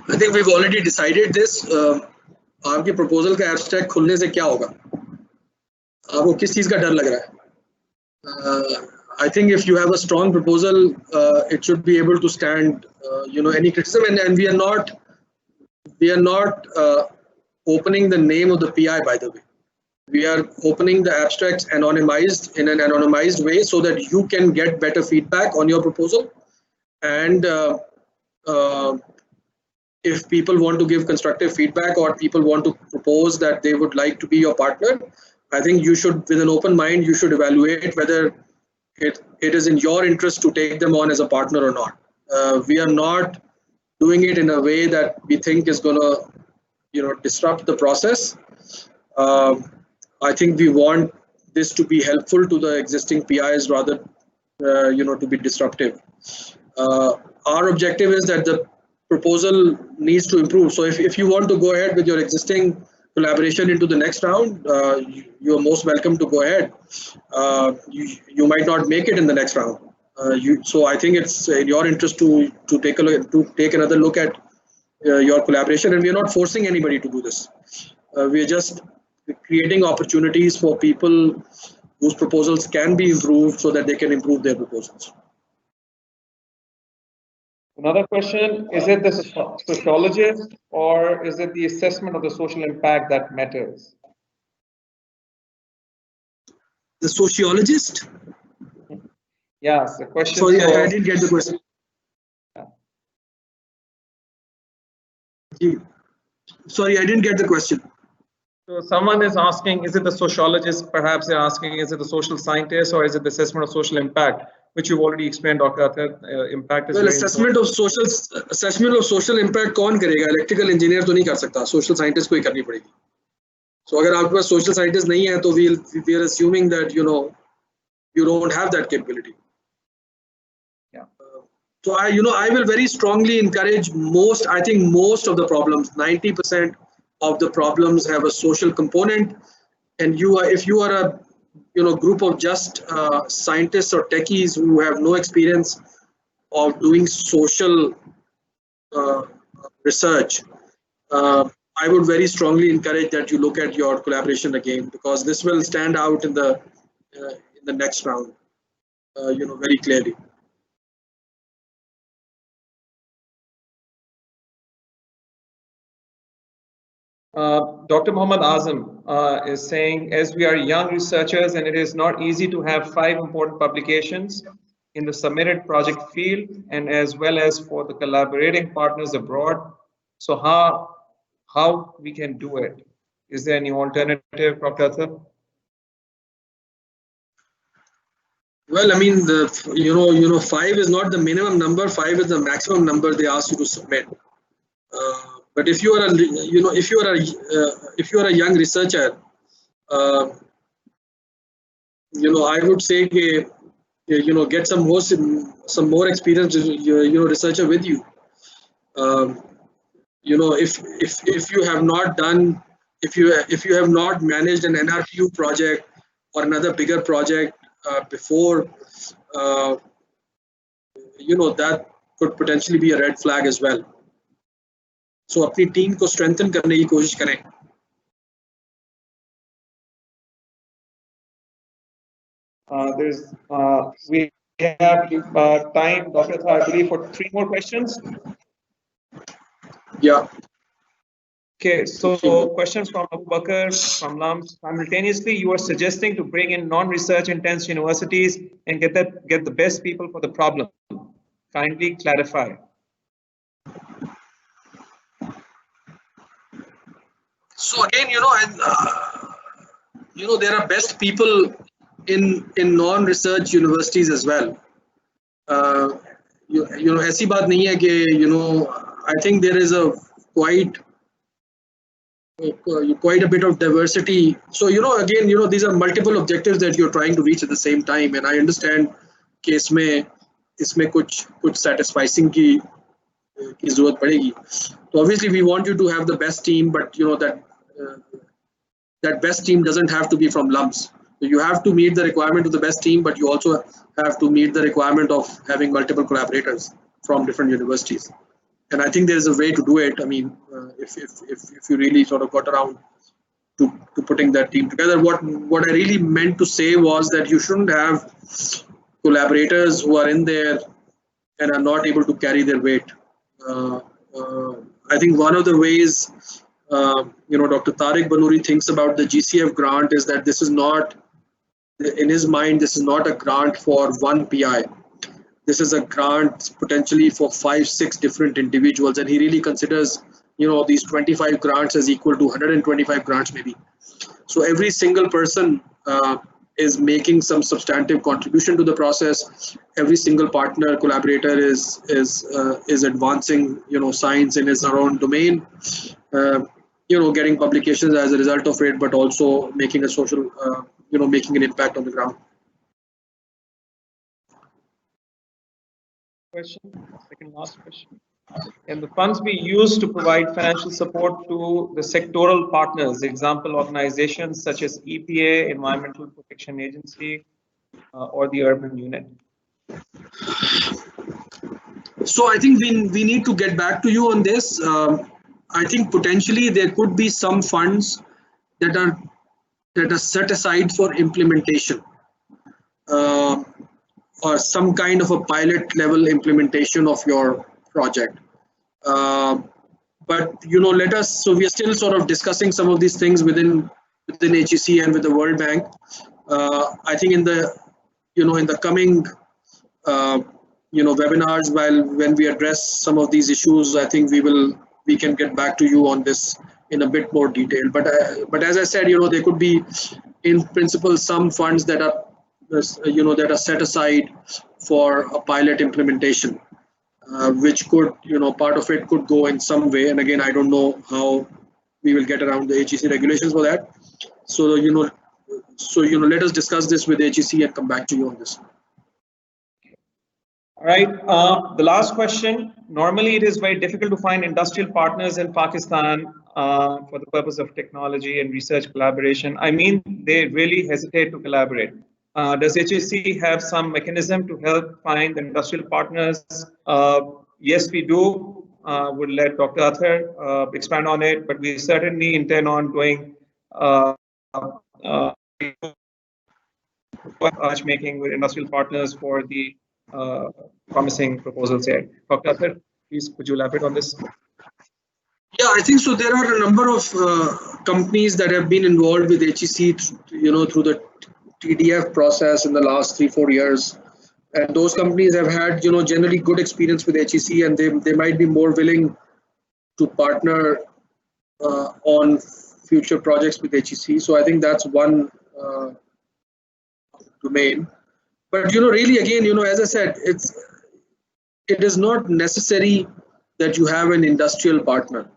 I think we've already decided this. आपके proposal का abstract खुलने से क्या होगा? आपको किस चीज़ का डर लग रहा है? I think if you have a strong proposal, it should be able to stand, any criticism. And we are not opening the name of the PI, by the way. We are opening the abstracts anonymized in an anonymized way so that you can get better feedback on your proposal. And if people want to give constructive feedback or people want to propose that they would like to be your partner, I think you should, with an open mind, you should evaluate whether it is in your interest to take them on as a partner or not. We are not doing it in a way that we think is going to, disrupt the process. I think we want this to be helpful to the existing PIs rather, to be disruptive. Our objective is that the proposal needs to improve. So if you want to go ahead with your existing collaboration into the next round, you are most welcome to go ahead. You might not make it in the next round. So I think it's in your interest to take another look at your collaboration, and we are not forcing anybody to do this. We are just creating opportunities for people whose proposals can be improved so that they can improve their proposals. Another question, is it the sociologist or is it the assessment of the social impact that matters? The sociologist? Yes, the question. Sorry, I didn't get the question. Yeah. Sorry, I didn't get the question. So someone is asking, is it the sociologist? Perhaps they're asking, is it the social scientist or is it the assessment of social impact, which you've already explained, Dr. Athar. Impact is. Well, assessment of social impact कौन करेगा? Electrical engineer तो नहीं कर सकता. Social scientist को ही करनी पड़ेगी. So अगर आपके पास social scientist नहीं है, तो we are assuming that you don't have that capability. Yeah. So I will very strongly encourage I think most of the problems, 90% of the problems have a social component, and if you are a group of just scientists or techies who have no experience of doing social research, I would very strongly encourage that you look at your collaboration again, because this will stand out in the next round, very clearly. Dr. Muhammad Azam is saying, as we are young researchers and it is not easy to have 5 important publications in the submitted project field and as well as for the collaborating partners abroad. So how we can do it? Is there any alternative, Dr. Athar? Well, I mean, the 5 is not the minimum number. 5 is the maximum number they ask you to submit. But if you are a young researcher, I would say, get some more experienced, researcher with you. If you have not done, if you have not managed an NRPU project or another bigger project before, that could potentially be a red flag as well. So अपनी team को strengthen करने की कोशिश करें. We have time, Dr. Athar, I believe, for 3 more questions. Yeah. Okay, so questions from Abu Bakr, from LAMS. Simultaneously, you are suggesting to bring in non-research intense universities and get the best people for the problem. Kindly clarify. So again, there are best people in non-research universities as well. ऐसी बात नहीं है कि I think there is quite a bit of diversity. So again, these are multiple objectives that you're trying to reach at the same time, and I understand कि इसमें कुछ satisfying की जरूरत पड़ेगी. So obviously we want you to have the best team, but that best team doesn't have to be from LUMS. So you have to meet the requirement of the best team, but you also have to meet the requirement of having multiple collaborators from different universities. And I think there is a way to do it. I mean, if you really sort of got around to putting that team together, what I really meant to say was that you shouldn't have collaborators who are in there and are not able to carry their weight. I think one of the ways Dr. Tariq Banuri thinks about the GCF grant is that this is not, in his mind, this is not a grant for one PI. This is a grant potentially for 5-6 different individuals, and he really considers these 25 grants as equal to 125 grants maybe. So every single person is making some substantive contribution to the process. Every single partner collaborator is advancing science in his own domain, getting publications as a result of it, but also making a social making an impact on the ground. Question, second last question. And the funds be used to provide financial support to the sectoral partners, example organizations such as EPA, Environmental Protection Agency, or the urban unit? So I think we need to get back to you on this. I think potentially there could be some funds that are set aside for implementation, or some kind of a pilot level implementation of your project. But so we are still sort of discussing some of these things within HEC and with the World Bank. I think in the coming webinars, when we address some of these issues, I think we can get back to you on this in a bit more detail. But as I said, there could be in principle some funds that are set aside for a pilot implementation, which could, part of it could go in some way. And again, I don't know how we will get around the HEC regulations for that. So, let us discuss this with HEC and come back to you on this. All right. The last question. Normally, it is very difficult to find industrial partners in Pakistan for the purpose of technology and research collaboration. I mean, they really hesitate to collaborate. Does HEC have some mechanism to help find the industrial partners? Yes, we do. We'll let Dr. Athar expand on it, but we certainly intend on doing matchmaking with industrial partners for the promising proposals here. Dr. Athar, please, could you elaborate on this? Yeah, I think so. There are a number of companies that have been involved with HEC, through the TDF process in the last 3-4 years, and those companies have had, generally good experience with HEC, and they might be more willing to partner on future projects with HEC. So I think that's one domain. But really, again, as I said, it is not necessary that you have an industrial partner.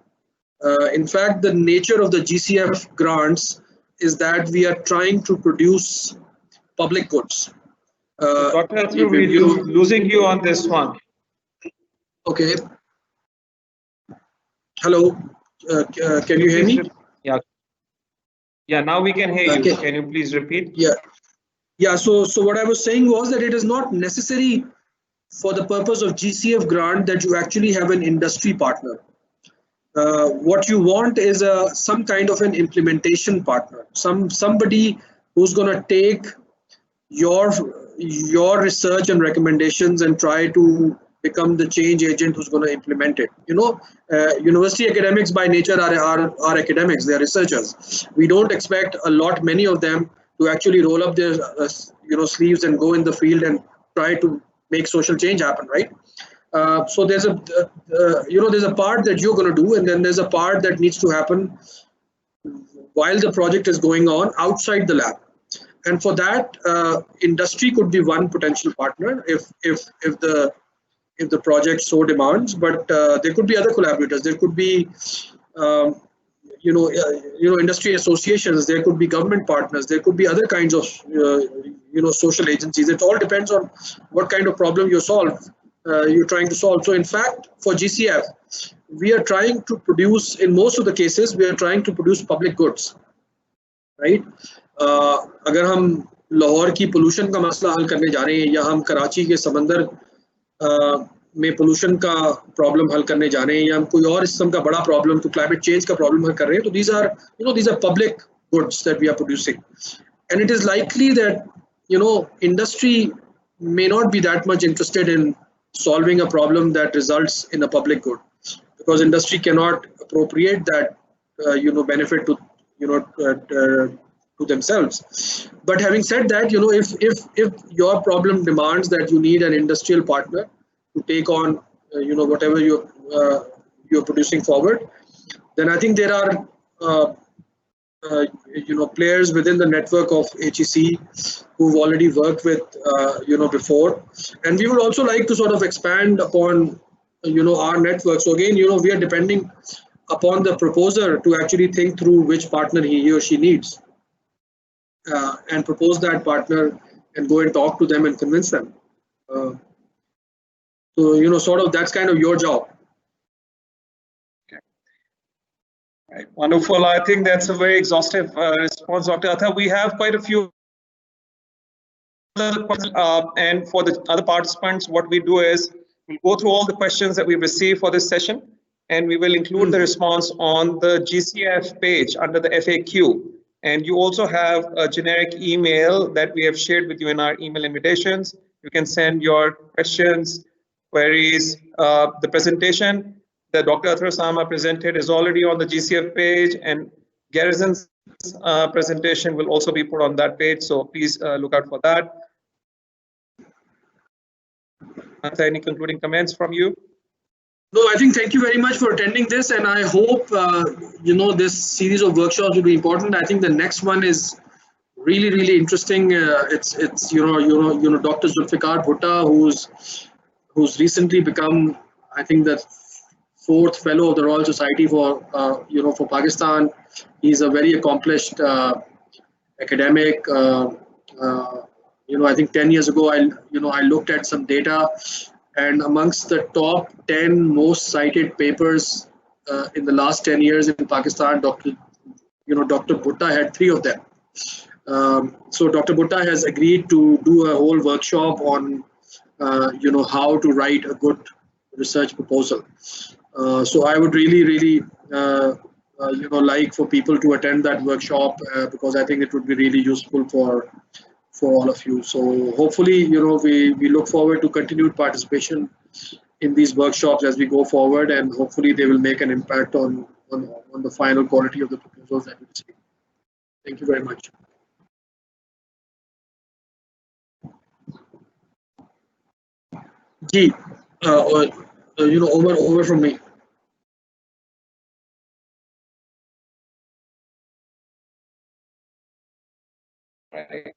In fact, the nature of the GCF grants is that we are trying to produce public goods. Dr. Athar, we're losing you on this one. Okay. Hello. Can you hear me? Yeah. Yeah. Now we can hear you. Okay. Can you please repeat? Yeah. Yeah. So what I was saying was that it is not necessary for the purpose of GCF grant that you actually have an industry partner. What you want is some kind of an implementation partner, somebody who's going to take your research and recommendations and try to become the change agent who's going to implement it. University academics by nature are academics, they are researchers. We don't expect many of them to actually roll up their sleeves and go in the field and try to make social change happen, right? So there's a part that you're going to do, and then there's a part that needs to happen while the project is going on outside the lab. And for that, industry could be one potential partner if the project so demands. But there could be other collaborators. There could be industry associations. There could be government partners. There could be other kinds of social agencies. It all depends on what kind of problem you're trying to solve. So in fact, for GCF, we are trying to produce, in most of the cases, we are trying to produce public goods, right? अगर हम लाहौर की pollution का मसला हल करने जा रहे हैं, या हम कराची के समंदर में पोल्यूशन का प्रॉब्लम हल करने जा रहे हैं, या हम कोई और किस्म का बड़ा प्रॉब्लम, तो क्लाइमेट चेंज का प्रॉब्लम हल कर रहे हैं, तो these are public goods that we are producing. And it is likely that industry may not be that much interested in solving a problem that results in a public good, because industry cannot appropriate that benefit to themselves. But having said that, if your problem demands that you need an industrial partner to take on whatever you're producing forward, then I think there are players within the network of HEC who've already worked with before, and we would also like to sort of expand upon our network. So again, we are depending upon the proposer to actually think through which partner he or she needs, and propose that partner and go and talk to them and convince them. So sort of that's kind of your job. Right. Wonderful. I think that's a very exhaustive response, Dr. Athar. We have quite a few and for the other participants, what we do is we'll go through all the questions that we received for this session, and we will include the response on the GCF page under the FAQ. And you also have a generic email that we have shared with you in our email invitations. You can send your questions, queries. The presentation that Dr. Athar Sama presented is already on the GCF page, and Garrison's presentation will also be put on that page. So please look out for that. Any concluding comments from you? No, I think thank you very much for attending this, and I hope this series of workshops will be important. I think the next one is really interesting. It's Dr. Zulfikar Bhutta, who's recently become, I think, the 4th fellow of the Royal Society for Pakistan. He's a very accomplished academic. I think 10 years ago, I looked at some data, and amongst the top 10 most cited papers in the last 10 years in Pakistan, Dr. Bhutta had 3 of them. So Dr. Bhutta has agreed to do a whole workshop on how to write a good research proposal. So I would really like for people to attend that workshop, because I think it would be really useful for all of you. So hopefully, we look forward to continued participation in these workshops as we go forward, and hopefully they will make an impact on the final quality of the proposals that we receive. Thank you very much. Ji, over from me. Right.